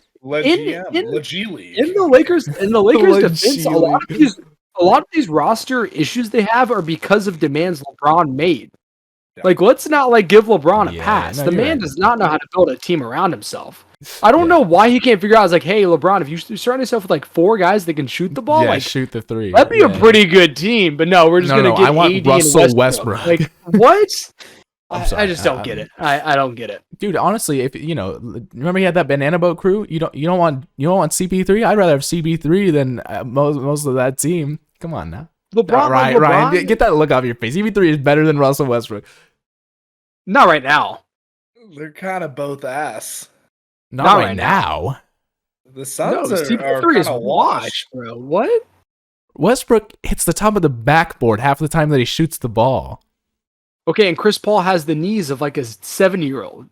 in the Lakers defense, a lot of these roster issues they have are because of demands LeBron made. Yeah. Like, let's not like give LeBron a pass. The man does not know how to build a team around himself. I don't know why he can't figure out. It's like, hey, LeBron, if you surround yourself with like 4 guys that can shoot the ball, like shoot the 3. That'd be a pretty good team. But no, we're just gonna get I want AD Russell and Westbrook. Like what? I just don't get it. I don't get it, dude. Honestly, if remember he had that banana boat crew. You don't want CP3. I'd rather have CP3 than most of that team. Come on now, Ryan, get that look off your face. CP3 is better than Russell Westbrook. Not right now. They're kind of both ass. Not right now. The Suns are CP3 is washed, bro. What? Westbrook hits the top of the backboard half the time that he shoots the ball. Okay, and Chris Paul has the knees of like a 70-year-old.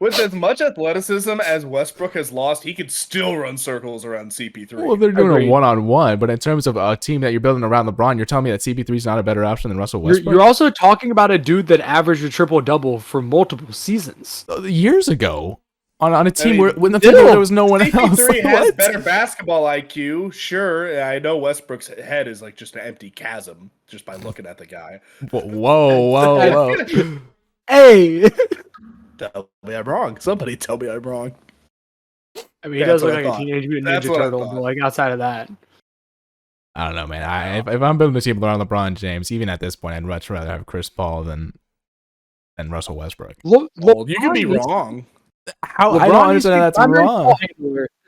With as much athleticism as Westbrook has lost, he could still run circles around CP3. Well, they're doing a one-on-one, but in terms of a team that you're building around LeBron, you're telling me that CP3 is not a better option than Russell Westbrook? You're also talking about a dude that averaged a triple-double for multiple seasons. Years ago. on a team mean, when the team where there was no one else. CP3 has What? better basketball IQ. Sure, I know Westbrook's head is like just an empty chasm just by looking at the guy. Whoa. Hey, Tell me I'm wrong. Somebody tell me I'm wrong. I mean, he does look like a Teenage Mutant Ninja Turtle, but like outside of that, I don't know, man. If I'm building a team around LeBron James, even at this point, I'd much rather have Chris Paul than Russell Westbrook. You can be wrong. How I don't understand that's wrong.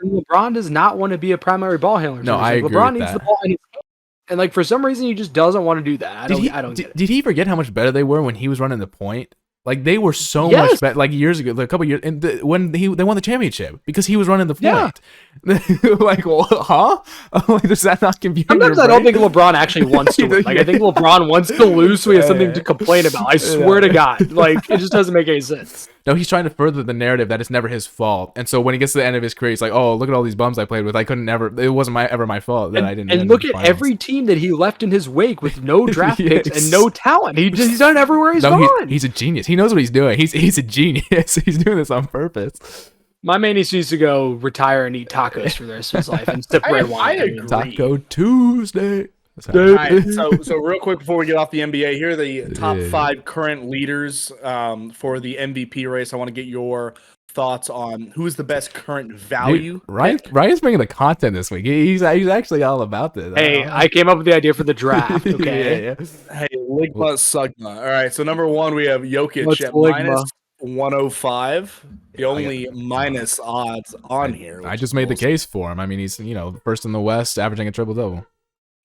LeBron does not want to be a primary ball handler. No, I agree LeBron with needs that. the ball in his hand. And like for some reason he just doesn't want to do that. I don't get it. Did he forget how much better they were when he was running the point? Like they were so much better. Like years ago, like a couple years, and when they won the championship because he was running the point. Like, well, huh? Like, does that not confuse? Sometimes I don't think LeBron actually wants to win. Like I think LeBron wants to lose, so he has something to complain about. I swear to God, like it just doesn't make any sense. No, he's trying to further the narrative that it's never his fault. And so when he gets to the end of his career, he's like, "Oh, look at all these bums I played with. It wasn't ever my fault that I didn't." And look at every team that he left in his wake with no draft picks and no talent. He's done everywhere he's gone. He's a genius. He knows what he's doing. He's a genius. He's doing this on purpose. My man needs to go retire and eat tacos for the rest of his life and sip red wine. I agree. Taco Tuesday. All right, so real quick before we get off the NBA, here are the top 5 current leaders for the MVP race. I want to get your thoughts on who's the best current value. Ryan's bringing the content this week. He's actually all about this. Hey, I came up with the idea for the draft. Okay. Yeah. Hey, Ligma Sugma. All right, so number 1 we have Jokic at minus 105. The only minus odds on here. I just made the case for him. I mean, he's first in the West, averaging a triple double.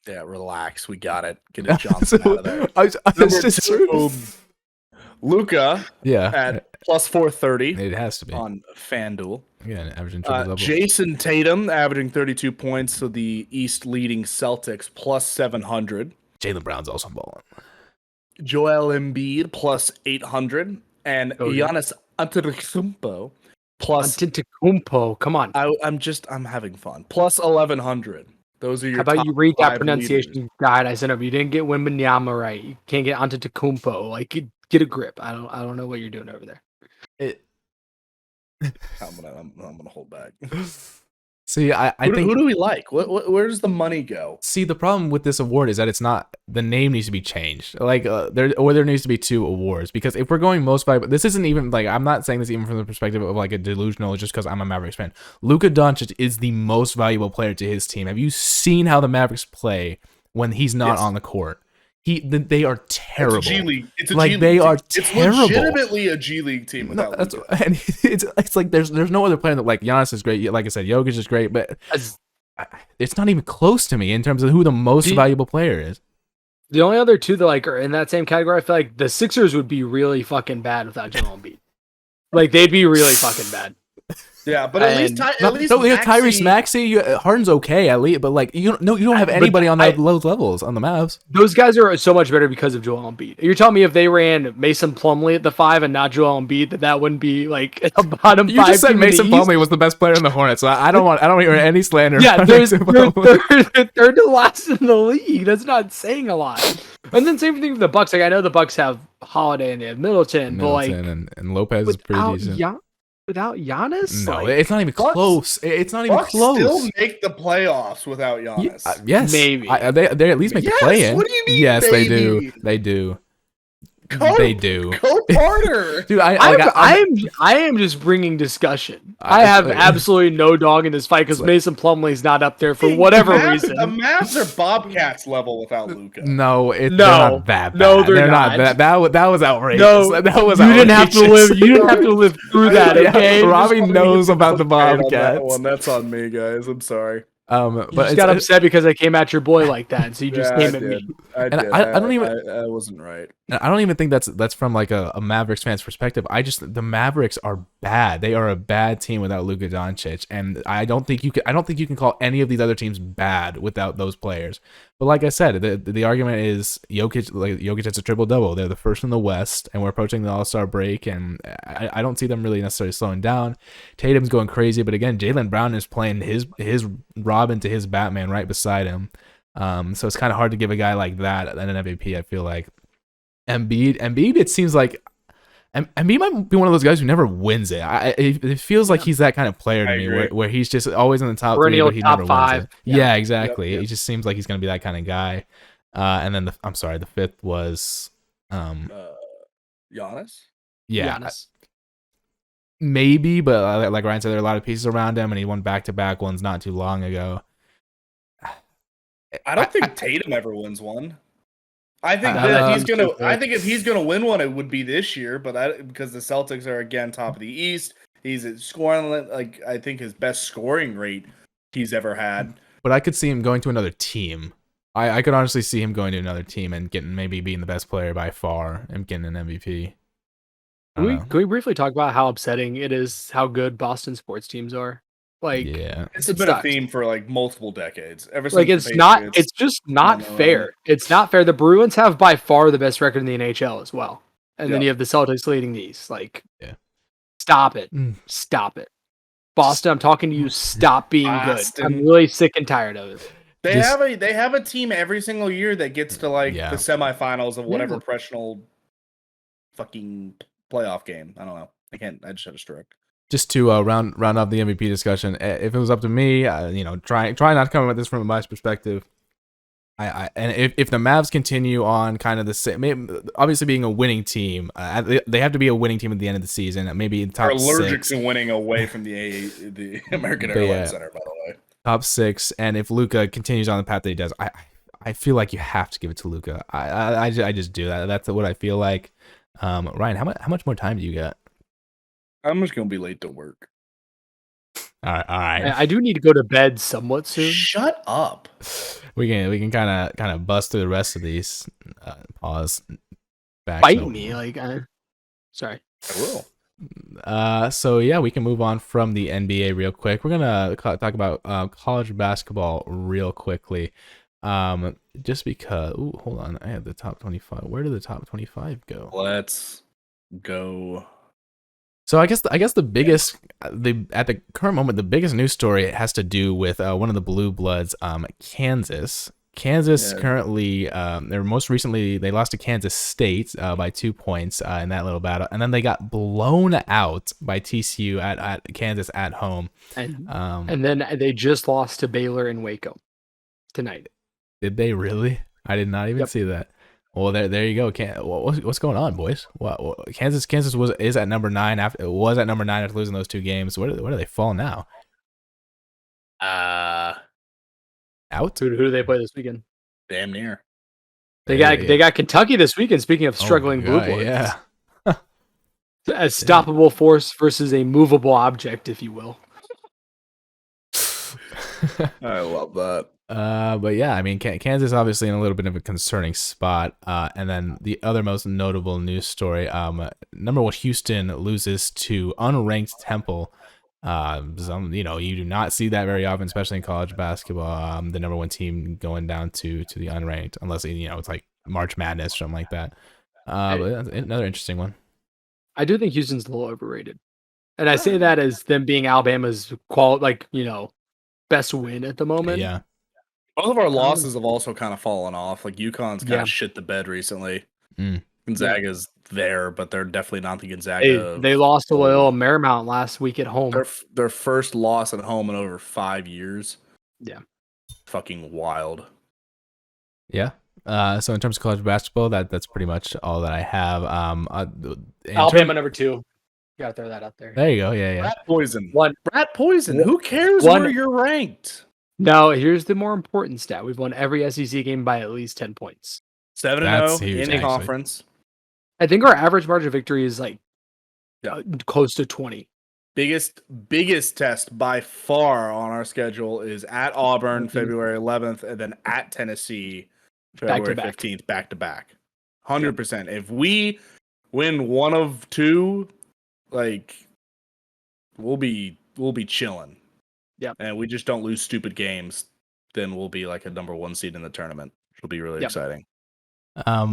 Yeah, relax. We got it. Get it, Johnson out of there. Number 2, Luka. Yeah, at plus 430. It has to be on FanDuel. Yeah, averaging triple double. Jason Tatum averaging 32 points. So the East leading Celtics plus 700. Jaylen Brown's also balling. Joel Embiid plus 800, and Giannis Antetokounmpo plus. Antetokounmpo, come on. I'm having fun. Plus 1100. Those are your. How about you read that pronunciation leaders. guide I sent up? You didn't get Wembanyama right. You can't get Antetokounmpo. Like, get a grip. I don't know what you're doing over there. I'm gonna hold back. See, I think who do we like? Where does the money go? See, the problem with this award is that it's not the name needs to be changed. Like there needs to be 2 awards, because if we're going most valuable, this isn't even like, I'm not saying this even from the perspective of like a delusional just because I'm a Mavericks fan. Luka Doncic is the most valuable player to his team. Have you seen how the Mavericks play when he's not on the court? They are terrible. It's a G League. It's a G League team. Are terrible. It's legitimately a G League team without Luka. And it's like there's no other player that, like, Giannis is great. Like I said, Jokic is great, but it's not even close to me in terms of who the most valuable player is. The only other 2 that like are in that same category, I feel like the Sixers would be really fucking bad without Joel Embiid. Like they'd be really fucking bad. Yeah, but at least Tyrese Maxey, Harden's okay at least, but like you don't have anybody on those levels on the Mavs. Those guys are so much better because of Joel Embiid. You're telling me if they ran Mason Plumlee at the 5 and not Joel Embiid, that wouldn't be like a bottom 5? You just said Mason Plumlee was the best player in the Hornets, so I don't hear any slander. Yeah, they're third to last in the league. That's not saying a lot. And then same thing with the Bucks. Like I know the Bucks have Holiday and they have Middleton, but like and Lopez is pretty decent. Without Giannis? No, it's not even close. It's not even close. Still make the playoffs without Giannis. Yes, maybe. They at least make the play in. What do you mean? Yes, baby? They do. They do. Go Porter. Dude, I am just bringing discussion. I have absolutely no dog in this fight because Mason Plumlee's not up there for whatever reason. The Mavs are Bobcats level without Luka. No, they're not that bad. No, they're not. That was outrageous. No, that was you didn't have to live. You didn't have to live through that. Okay, Robbie knows about the Bobcats. That's on me, guys. I'm sorry. But you just got upset because I came at your boy like that, so you just came at me. I don't even. I wasn't right. I don't even think that's from like a Mavericks fan's perspective. The Mavericks are bad. They are a bad team without Luka Doncic, and I don't think you can call any of these other teams bad without those players. But like I said, the argument is Jokic has a triple double. They're the first in the West, and we're approaching the All-Star break, and I don't see them really necessarily slowing down. Tatum's going crazy, but again, Jaylen Brown is playing his Robin to his Batman right beside him. So it's kind of hard to give a guy like that an MVP. I feel like Embiid. It seems like And he might be one of those guys who never wins it. It feels like he's that kind of player to me, where he's just always in the top Perennial 3, but he top never 5. wins it. Yeah, exactly. Yep. He just seems like he's gonna be that kind of guy. And then the fifth was Giannis. Yeah, Giannis. maybe, but like Ryan said, there are a lot of pieces around him, and he won back-to-back ones not too long ago. I don't think Tatum ever wins one. I think if he's gonna win one, it would be this year. But because the Celtics are again top of the East, he's scoring like I think his best scoring rate he's ever had. But I could see him going to another team. I could honestly see him going to another team and maybe being the best player by far and getting an MVP. Can we briefly talk about how upsetting it is how good Boston sports teams are? Like, yeah, it's been a theme for like multiple decades. Ever since like it's just not fair. It's not fair. The Bruins have by far the best record in the NHL as well, and then you have the Celtics leading these. Like, stop it, stop it, Boston. I'm talking to you. Stop being good. I'm really sick and tired of it. They have a team every single year that gets to like the semifinals of whatever professional fucking playoff game. I don't know. I just had a stroke. Just to round off the MVP discussion, if it was up to me, try not to come at this from a biased perspective. And if the Mavs continue on kind of the same, obviously being a winning team, they have to be a winning team at the end of the season. Maybe in top 6. They're allergic to winning away from the American Airlines Center, by the way. Top 6, and if Luka continues on the path that he does, I feel like you have to give it to Luka. I just do that. That's what I feel like. Ryan, how much more time do you got? I'm just gonna be late to work. All right. I do need to go to bed somewhat soon. Shut up. We can kind of bust through the rest of these. Pause. Bite me, like. Sorry. I will. So yeah, we can move on from the NBA real quick. We're gonna talk about college basketball real quickly. Just because. Ooh, hold on. I have the top 25. Where did the top 25 go? Let's go. So I guess the biggest, at the current moment, the biggest news story has to do with one of the blue bloods, Kansas. Kansas currently, most recently they lost to Kansas State by 2 points in that little battle, and then they got blown out by TCU at Kansas at home. And then they just lost to Baylor in Waco tonight. Did they really? I did not even see that. Well, there you go. What's going on, boys? Kansas is at number 9 after losing those 2 games. Where do they fall now? Out. Who do they play this weekend? Damn near. They got Kentucky this weekend. Speaking of struggling blue bloods, yeah. A stoppable force versus a movable object, if you will. I love that. But yeah, I mean, Kansas obviously in a little bit of a concerning spot. And then the other most notable news story, number 1 Houston loses to unranked Temple. You do not see that very often, especially in college basketball. The number 1 team going down to the unranked, unless it's like March Madness or something like that. But that's another interesting one. I do think Houston's a little overrated, and I say that as them being Alabama's best win at the moment. Yeah. Both of our losses have also kind of fallen off. Like UConn's kind of shit the bed recently. Gonzaga's there, but they're definitely not the Gonzaga. They lost to Loyola Marymount last week at home. Their first loss at home in over 5 years. Yeah. Fucking wild. Yeah. So in terms of college basketball, that's pretty much all that I have. Alabama number 2. Gotta throw that out there. There you go. Yeah. Rat poison. Rat poison. Who cares where you're ranked? No, here's the more important stat. We've won every SEC game by at least 10 points. 7-0 in the conference. I think our average margin of victory is close to 20. Biggest test by far on our schedule is at Auburn, February 11th, and then at Tennessee, February 15th, back to back. 100%. If we win one of 2, we'll be chilling. Yeah. And we just don't lose stupid games, then we'll be like a number 1 seed in the tournament. It'll be really exciting. I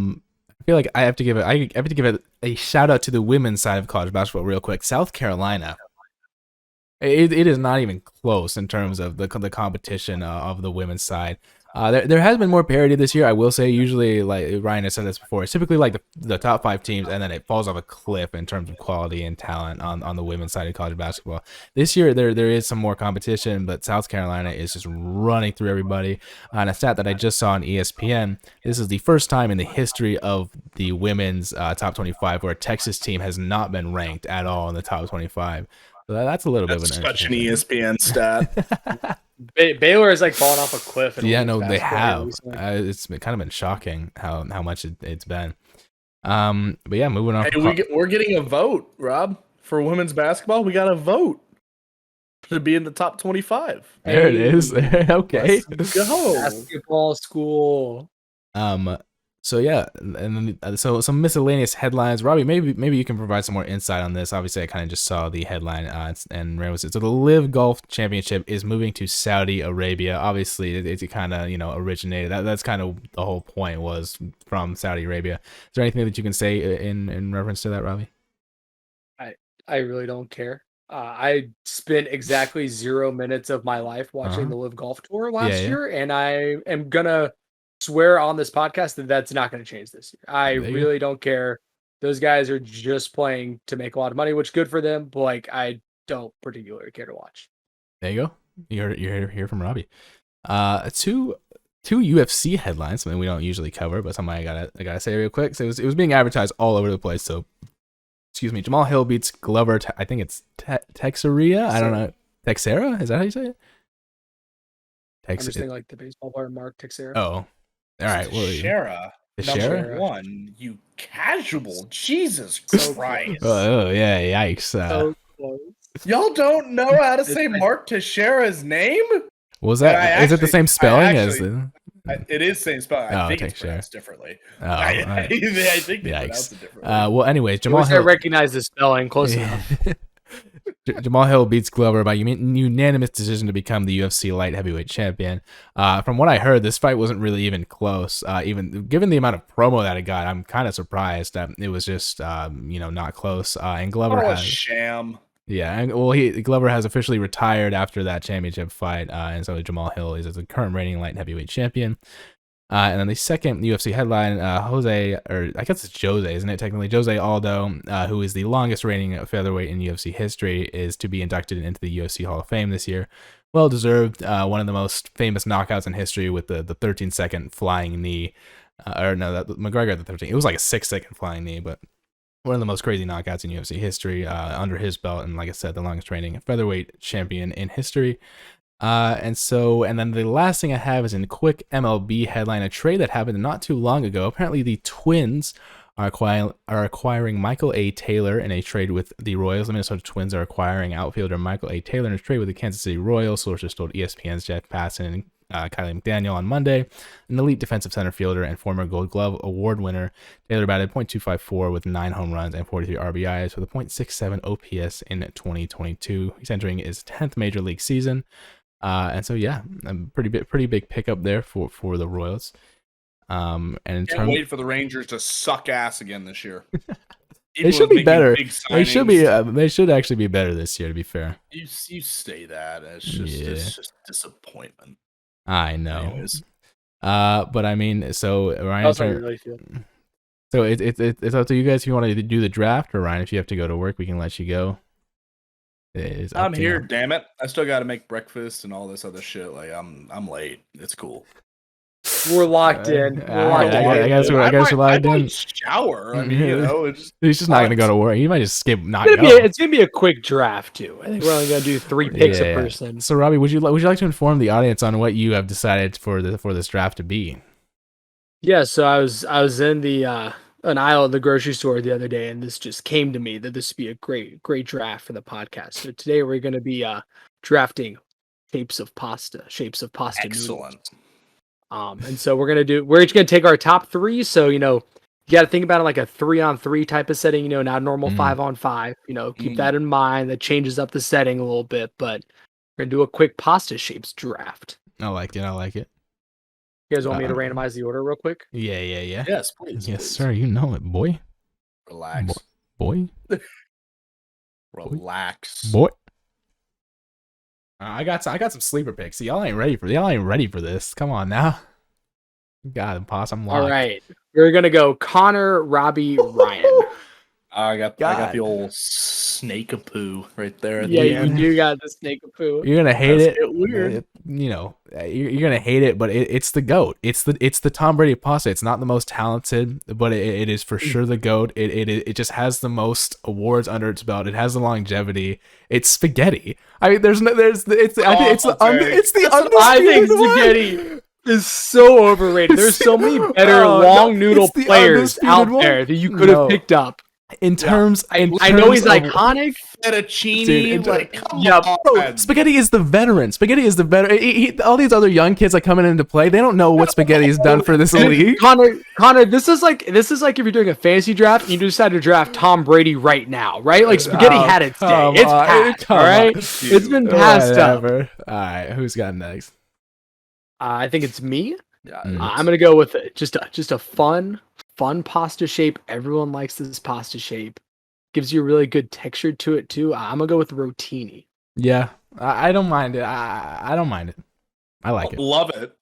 feel like I have to give a shout out to the women's side of college basketball real quick. South Carolina. It is not even close in terms of the competition of the women's side. There has been more parity this year, I will say. Usually, like Ryan has said this before, it's typically like the top 5 teams, and then it falls off a cliff in terms of quality and talent on the women's side of college basketball. This year, there is some more competition, but South Carolina is just running through everybody. And a stat that I just saw on ESPN, this is the first time in the history of the women's top 25 where a Texas team has not been ranked at all in the top 25. So that's a little bit of an such an ESPN stat. Baylor is like falling off a cliff. Yeah, no, they have. It's kind of been shocking how much it's been. But yeah, moving on. Hey, we're getting a vote, Rob, for women's basketball. We got a vote to be in the top 25. There it is. Okay, let's go. Basketball school. So yeah, and then so some miscellaneous headlines. Robbie, maybe you can provide some more insight on this. Obviously, I kind of just saw the headline, and Ray was so the Live Golf Championship is moving to Saudi Arabia. Obviously, it kind of originated. That's kind of the whole point was from Saudi Arabia. Is there anything that you can say in reference to that, Robbie? I really don't care. I spent exactly 0 minutes of my life watching the Live Golf Tour last year, and I am gonna swear on this podcast that that's not going to change this year. I really don't care. Those guys are just playing to make a lot of money, which good for them. But like, I don't particularly care to watch. There you go. You're here from Robbie. Two UFC headlines, something we don't usually cover, but something I gotta say real quick. So it was being advertised all over the place. So excuse me, Jamal Hill beats Glover. I think it's Teixeira. I don't know. Teixeira? Is that how you say it? I'm just thinking like the baseball player Mark Teixeira. Oh. All right, well, Teixeira, number 1, you casual, Jesus Christ! Oh yeah, yikes! So close. Y'all don't know how to say Mark Teixeira's name? Was that? Is it the same spelling as? It is same spelling. I think it's pronounced differently. I think they pronounce it differently. Well, anyways, Jamal Hill. I recognize the spelling close enough. Jamal Hill beats Glover by unanimous decision to become the UFC light heavyweight champion. From what I heard, this fight wasn't really even close. Even given the amount of promo that it got, I'm kind of surprised that it was just not close. And Glover has sham. Yeah, and Glover has officially retired after that championship fight, and so Jamal Hill is the current reigning light heavyweight champion. And then the second UFC headline, Jose, or I guess it's Jose, isn't it technically? Jose Aldo, who is the longest reigning featherweight in UFC history, is to be inducted into the UFC Hall of Fame this year. Well deserved. One of the most famous knockouts in history with the 13-second flying knee. McGregor the 13. It was like a 6-second flying knee, but one of the most crazy knockouts in UFC history under his belt. And like I said, the longest reigning featherweight champion in history. And then the last thing I have is in quick MLB headline, a trade that happened not too long ago. Apparently the Twins are acquiring Michael A. Taylor in a trade with the Royals. The Minnesota Twins are acquiring outfielder Michael A. Taylor in a trade with the Kansas City Royals. Sources told ESPN's Jeff Passan and Kylie McDaniel on Monday. An elite defensive center fielder and former Gold Glove Award winner, Taylor batted .254 with 9 home runs and 43 RBIs with a .67 OPS in 2022. He's entering his 10th major league season. And so yeah, a pretty big pickup there for the Royals. And can't wait for the Rangers to suck ass again this year. They should be better. They should actually be better this year. To be fair, you say that it's just disappointment. I know. Anyways. But I mean, so Ryan, so it's up to you guys if you want to do the draft, or Ryan, if you have to go to work, we can let you go. I'm here, damn it! I still got to make breakfast and all this other shit. Like I'm late. It's cool. We're locked in. I guess we're locked in. Shower. I mean, he's just not gonna go to work. He might just skip. It's gonna be a quick draft too. I think we're only gonna do 3 picks a person. So Robbie, would you like to inform the audience on what you have decided for this draft to be? Yeah. So I was in an aisle at the grocery store the other day, and this just came to me that this would be a great draft for the podcast. So today we're going to be drafting shapes of pasta. Excellent. Noodles. And so we're each going to take our top 3. So, you got to think about it like a 3-on-3 type of setting, not a normal 5-on-5, keep that in mind. That changes up the setting a little bit, but we're going to do a quick pasta shapes draft. I like it. You guys want me to randomize the order real quick? Yeah. Yes, please. Yes, sir. You know it, boy. Relax. Boy. Relax. Boy. I got some sleeper picks. Y'all ain't ready for this. Come on now. God, impossible. I'm locked. All right, we're gonna go Connor, Robbie, Ryan. I got the old snake of poo right there. At Yeah, the you end. do got the snake of poo. You're gonna hate it. Weird. You're gonna hate it, but it's the GOAT. It's the Tom Brady pasta. It's not the most talented, but it is for sure the GOAT. It just has the most awards under its belt. It has the longevity. It's spaghetti. I mean, I think it's the undisputed. I think spaghetti is so overrated. There's so many better long noodle players out there that you could have picked up. In terms, I know he's iconic. Fettuccine, dude, come on. Spaghetti is the veteran. All these other young kids that coming into play, they don't know what spaghetti has done for this league. Connor, this is like if you're doing a fantasy draft and you decide to draft Tom Brady right now, right? Like spaghetti had its day. It's passed, all right? It's been passed up. All right, who's got next? I think it's me. Yeah, I'm gonna go with it. Just a fun pasta shape. Everyone likes this pasta shape. Gives you a really good texture to it too. I'm gonna go with rotini. Yeah, I don't mind it. I don't mind it. I like it. Love it.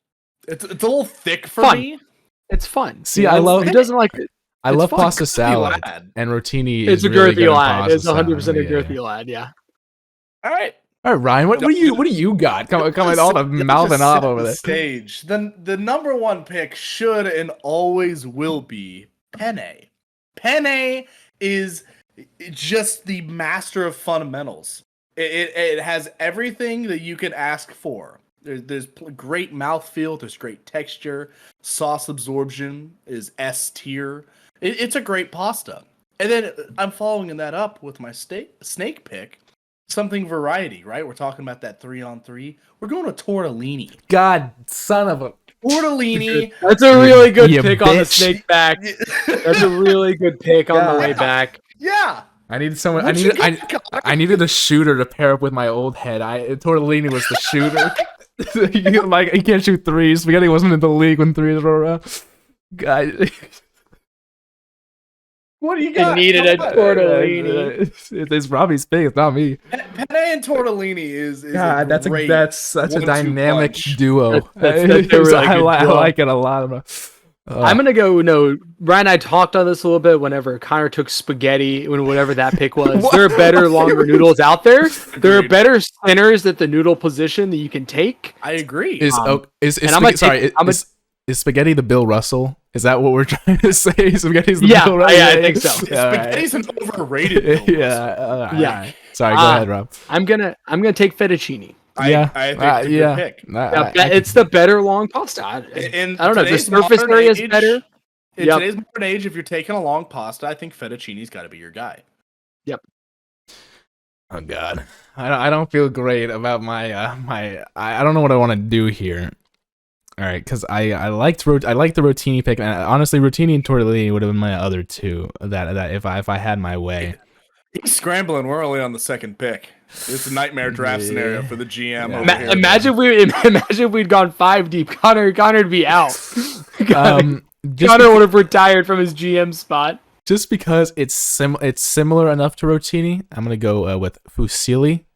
It's a little thick for me. It's fun. See, I love. Who doesn't like it? I love fun. pasta salad, and rotini It's is a really girthy good lad. It's 100% salad. a girthy lad. Yeah. All right. All right, Ryan. What do you got? Coming all the mouthing off over there. Stage. Then the number one pick should and always will be penne. Penne is just the master of fundamentals. It has everything that you can ask for. There's great mouthfeel. There's great texture. Sauce absorption is S tier. It's a great pasta. And then I'm following that up with my snake pick. Something variety, right? We're talking about that 3-on-3. We're going to tortellini. God, son of a Tortellini. That's a really good pick bitch. on the snake back. That's a really good pick on the way back. Yeah. I needed someone. I needed a shooter to pair up with my old head. Tortellini was the shooter. You can't shoot threes. Spaghetti wasn't in the league when threes were around. God. What do you got? You needed a tortellini. It's Robbie's pick. It's not me. Penne and tortellini is God, that's such a dynamic punch. duo. That's a really good I duo. like it a lot. I'm gonna go. No, Ryan and I talked on this a little bit. Whenever Connor took spaghetti, whatever that pick was, there are better, longer noodles out there. There are better centers at the noodle position that you can take. I agree. Is spaghetti the Bill Russell? Is that what we're trying to say? Spaghetti's the Bill Russell? Yeah, I think so. Spaghetti's an overrated. Yeah. Yeah. Sorry, go ahead, Rob. I'm gonna take fettuccine. I think it's a good pick. It's the better long pasta. I don't know. The surface area is better. In today's modern age, if you're taking a long pasta, I think fettuccine's got to be your guy. Yep. Oh God, I don't feel great about my I don't know what I want to do here. All right, because I liked the rotini pick, and honestly, rotini and tortellini would have been my other two. That if I had my way. He's scrambling. We're only on the second pick. It's a nightmare draft scenario for the GM. Yeah. Imagine if we'd gone 5 deep. Connor'd be out. Connor would have retired from his GM spot. Just because it's similar enough to rotini, I'm gonna go with fusilli.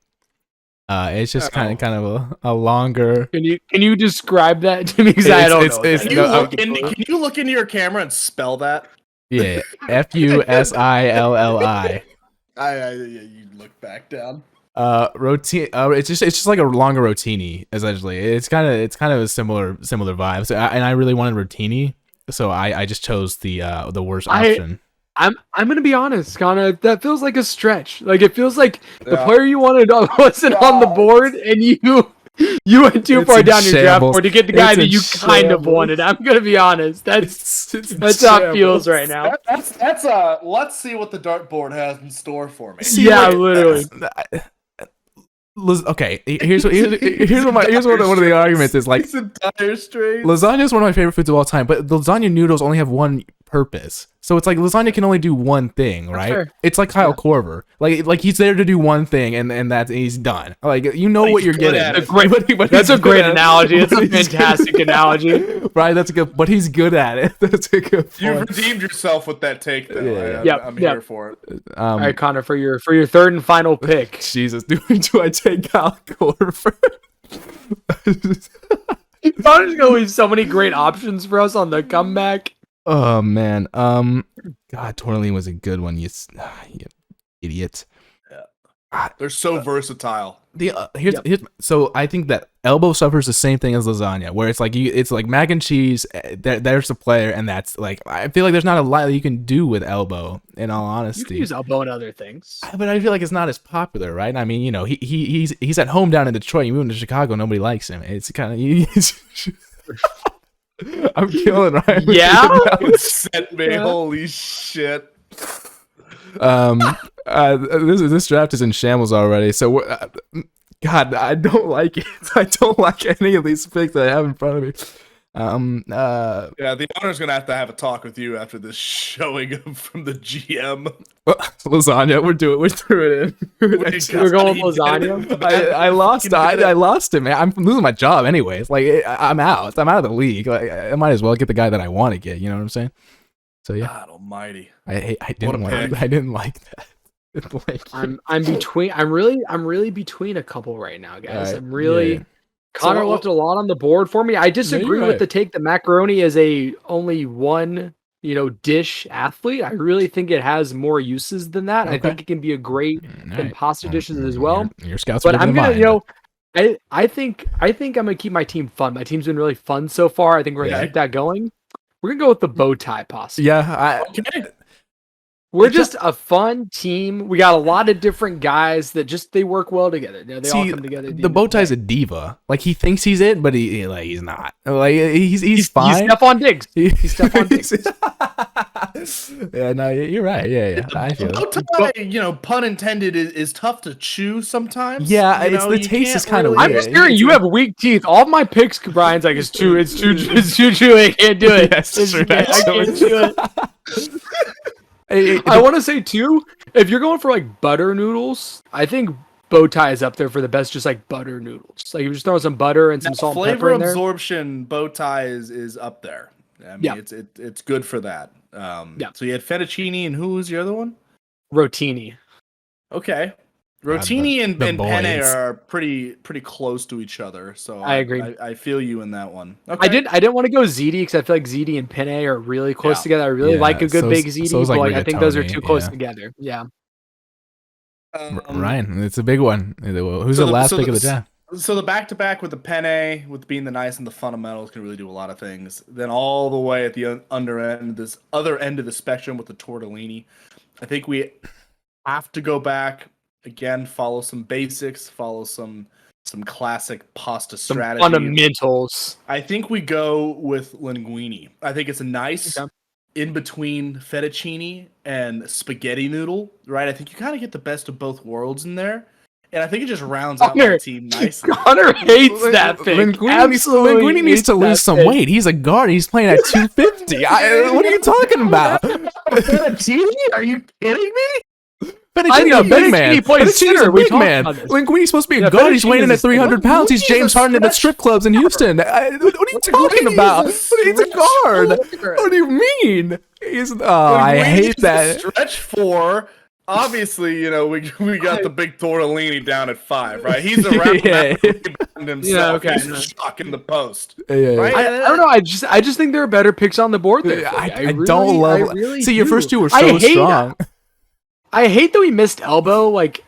It's just kind of a longer. Can you describe that to me? Because I don't know. Can you look into your camera and spell that? Yeah, fusilli. You look back down. Rotini. It's just like a longer rotini. Essentially, it's kind of a similar vibe. So I really wanted rotini, so I just chose the worst option. I'm gonna be honest, Connor. That feels like a stretch. Like it feels like the player you wanted wasn't on the board, and you went too far down your draft board to get the guy that you kind of wanted. I'm gonna be honest. That's how it feels right now. That's let's see what the dartboard has in store for me. Literally. Okay, here's one of the arguments is like lasagna is one of my favorite foods of all time, but lasagna noodles only have one purpose. So it's like lasagna can only do one thing, right? fair. It's like Kyle Korver, like he's there to do one thing, and that's he's done. Like you know But what he's you're good getting. at it. That's a great analogy. It's a fantastic analogy. Right, that's a good. But he's good at it. That's a good point. You've redeemed yourself with that take, though. Yeah. I'm here for it. All right, Connor, for your third and final pick. Jesus, do I take Kyle Korver? Connor's gonna leave so many great options for us on the comeback. Oh man, God, Torlin was a good one. You idiot. They're so versatile. Here's so I think that elbow suffers the same thing as lasagna, where it's like mac and cheese. There's the player, and that's like I feel like there's not a lot that you can do with elbow. In all honesty, You can use elbow and other things. but I feel like it's not as popular, right? I mean, he's at home down in Detroit. You move to Chicago, nobody likes him. It's kind of I'm killing right. Yeah? Sent me. Holy shit. This draft is in shambles already. So, God, I don't like it. I don't like any of these picks that I have in front of me. Yeah, the owner's gonna have a talk with you after this showing from the GM. Lasagna, we're through it in. We're going with lasagna. I lost it, man. I'm losing my job anyways. Like I'm out of the league. Like I might as well get the guy that I want to get. You know what I'm saying? So yeah. God Almighty. I didn't like that. Like, I'm really between a couple right now, guys. Right, I'm really. yeah. Connor So, left a lot on the board for me. I disagree you're with right. the take that macaroni is a only one, dish athlete. I really think it has more uses than that. I Okay. think it can be a great in Alright. pasta dishes as well. Your scouts, But I'm gonna, I think I'm gonna keep my team fun. My team's been really fun so far. I think we're gonna keep that going. We're gonna go with the bow tie pasta. Yeah, We're just a fun team. We got a lot of different guys that they work well together. They all come together. The bow tie's a diva. Like he thinks he's it, but he's not. Like he's fine. He's Stephon Diggs. He's Stephon Diggs. Yeah, no, you're right. Yeah. I feel Bow it. tie, pun intended, is tough to chew sometimes. Yeah, the taste is kind of weird. I'm just hearing you have weak teeth. All of my picks, Brian's like, it's too chewy. I can't do it. Yes, I can't do it. I want to say too, if you're going for like butter noodles, I think bow tie is up there for the best, just like butter noodles. Like you just throw some butter and some salt and pepper Flavor in there. absorption bow tie is up there. I mean, it's good for that. So you had fettuccine, and who was the other one? Rotini. Okay. Rotini and penne boys. are pretty close to each other, so I agree. I feel you in that one. Okay. I didn't want to go ziti because I feel like ziti and penne are really close together. I really like a good big ziti, but I think those are too close together. Yeah. Ryan, it's a big one. Who's the last pick of the draft? So the back-to-back with the penne, with being the nice and the fundamentals, can really do a lot of things. Then all the way at the other end of the spectrum with the tortellini, I think we have to go back again, follow some basics, follow some classic pasta strategy. Fundamentals. I think we go with linguine. I think it's a nice in between fettuccine and spaghetti noodle, right? I think you kind of get the best of both worlds in there. And I think it just rounds out my team nicely. Connor hates that pick. Linguini needs to lose some weight. He's a guard. He's playing at 250. What are you talking about? Fettuccine? Are you kidding me? Fettuccine, a big man. Fettuccine's a big man. Linguini's supposed to be a guard. He's weighing in at 300 pounds. He's James Harden at strip clubs in Houston. What are you talking about? He's a guard. What do you mean? I hate that. Stretch 4. Obviously, we got the big tortellini down at 5, right? He's a rebound himself. He's shocking the post. Right? I don't know. I just think there are better picks on the board there. I don't love. See, your first two were so strong. I hate that we missed elbow. Like,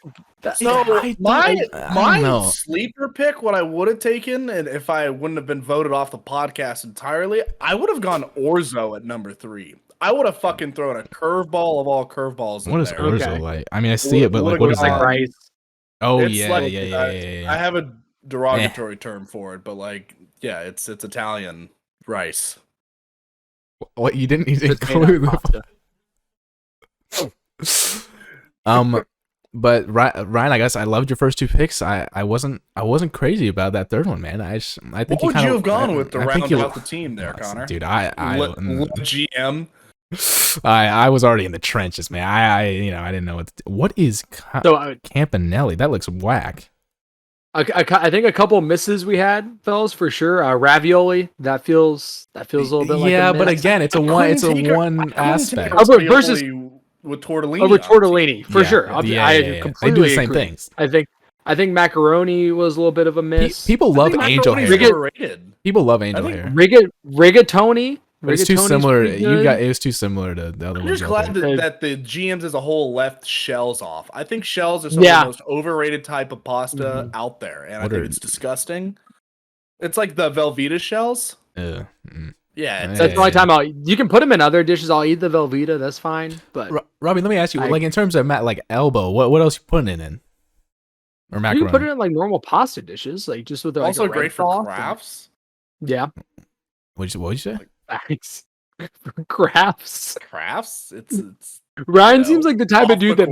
so my sleeper pick, what I would have taken, and if I wouldn't have been voted off the podcast entirely, I would have gone orzo at number 3. I would have fucking thrown a curveball of all curveballs. What is orzo like? I mean, I see it, but like, what is like that? Rice. Oh it's yeah. I have a derogatory term for it, but like, yeah, it's Italian rice. What you didn't include But Ryan, I guess I loved your first two picks. I wasn't crazy about that third one, man. I think what would you have gone with to round out the team there, Connor? Dude, GM. I was already in the trenches, man. I didn't know what is Campanelli. That looks whack. I think a couple misses we had, fellas, for sure. Ravioli, that feels a little bit like a miss. But again, it's a one aspect versus with tortellini. Over tortellini, for sure. I completely they do the same things. I think macaroni was a little bit of a miss. People love angel hair. People love angel hair. Rigatoni. It's too similar. It was too similar to the other ones. I'm just glad that the GMs as a whole left shells off. I think shells are some of the most overrated type of pasta out there, and I think it's disgusting. It's like the Velveeta shells. Yeah, that's the only time you can put them in other dishes. I'll eat the Velveeta. That's fine. But Robbie, let me ask you, like in terms of like elbow, what else you putting it in? Or macaroni? You can put it in like normal pasta dishes, like just with like also great for crafts. Yeah. What'd you say? Thanks. Crafts. It's Ryan seems like the type of dude that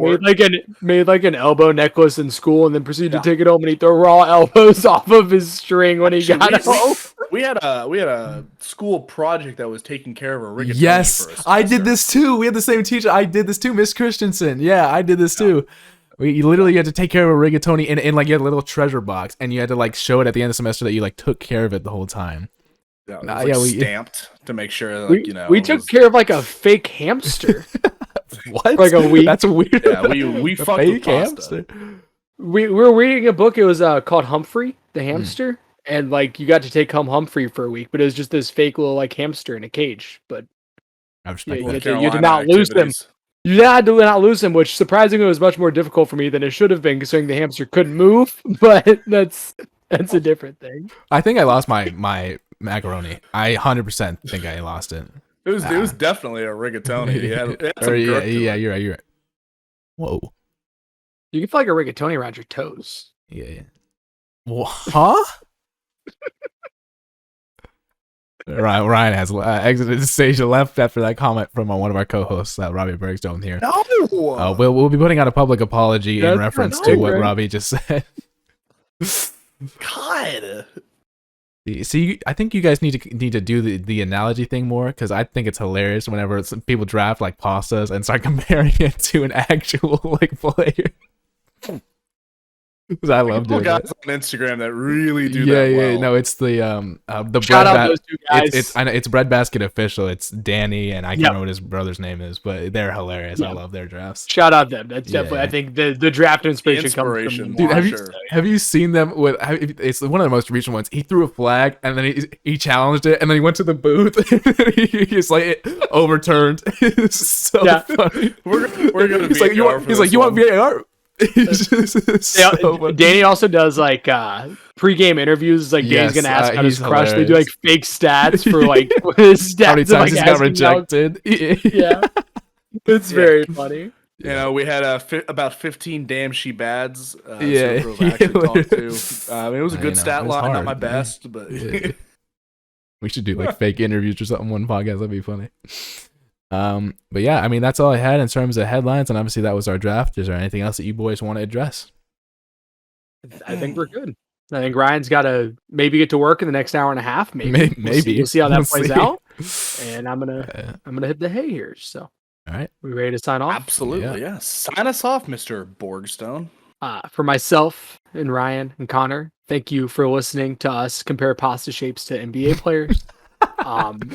made like an elbow necklace in school and then proceeded to take it home and eat the raw elbows off of his string when he got home. We had a school project that was taking care of a rigatoni. Yes, I did this too. We had the same teacher. I did this too, Miss Christensen. Yeah, I did this too. You literally had to take care of a rigatoni in like your little treasure box, and you had to like show it at the end of the semester that you like took care of it the whole time. Yeah, we stamped to make sure, we took care of like a fake hamster. What? Like a week. That's weird. Yeah, we fucked with pasta. We were reading a book. It was called Humphrey the hamster, and like you got to take home Humphrey for a week, but it was just this fake little like hamster in a cage. But you had to not lose them. You had to not lose him, which surprisingly was much more difficult for me than it should have been, considering the hamster couldn't move. But that's a different thing. I think I lost my macaroni. I 100% think I lost it. It was definitely a rigatoni. Yeah, you're right. Whoa. You can feel like a rigatoni around your toes. Yeah. Well, huh? Ryan has exited the stage and left after that comment from one of our co-hosts, Robbie Berg's down here. No! We'll be putting out a public apology in reference to what Robbie just said. God. See, I think you guys need to do the analogy thing more, because I think it's hilarious whenever people draft like pastas and start comparing it to an actual like player. I love doing guys on Instagram that really do that well. Yeah, no, it's the shout out those two guys. It's Breadbasket official. It's Danny and I can't remember what his brother's name is, but they're hilarious. I love their drafts. Shout out them. That's definitely. I think the draft inspiration comes from them. Dude, have you seen them with? It's one of the most recent ones. He threw a flag and then he challenged it and then he went to the booth. He's like it overturned. It's so funny. We're gonna. He's like you want VAR? Danny also does like pre-game interviees. Like Danny's gonna ask about his crush. They do like fake stats for like his stats. How many times he's got rejected? Yeah, it's very funny. You know, we had about 15 damn she bads. It was a good stat line, not my best, but we should do like fake interviews or something one podcast. That'd be funny. But yeah, I mean that's all I had in terms of headlines, and obviously that was our draft. Is there anything else that you boys want to address? I think we're good. I think Ryan's got to maybe get to work in the next hour and a half. Maybe we'll see how that plays out. And I'm gonna hit the hay here. So all right, we ready to sign off? Absolutely, yeah. Sign us off, Mr. Borgstone. For myself and Ryan and Connor, thank you for listening to us compare pasta shapes to NBA players.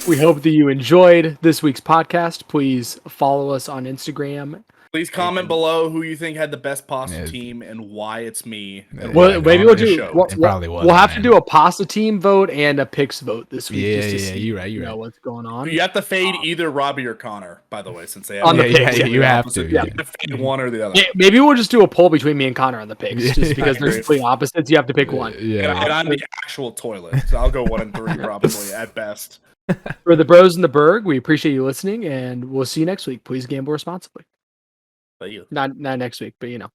We hope that you enjoyed this week's podcast. Please follow us on Instagram. Please comment below who you think had the best pasta team and why it's me. Well, maybe we'll do. We'll have to do a pasta team vote and a picks vote this week. Yeah, you're right. You know what's going on. You have to fade either Robbie or Connor, by the way, since they have on the picks. You have to. You have to fade one or the other. Yeah, maybe we'll just do a poll between me and Connor on the picks, just because they're complete opposites. You have to pick one. And I'm the actual toilet, so I'll go 1 and 3 probably at best. For the bros in the Berg, we appreciate you listening, and we'll see you next week. Please gamble responsibly. But you. Not next week, but you know.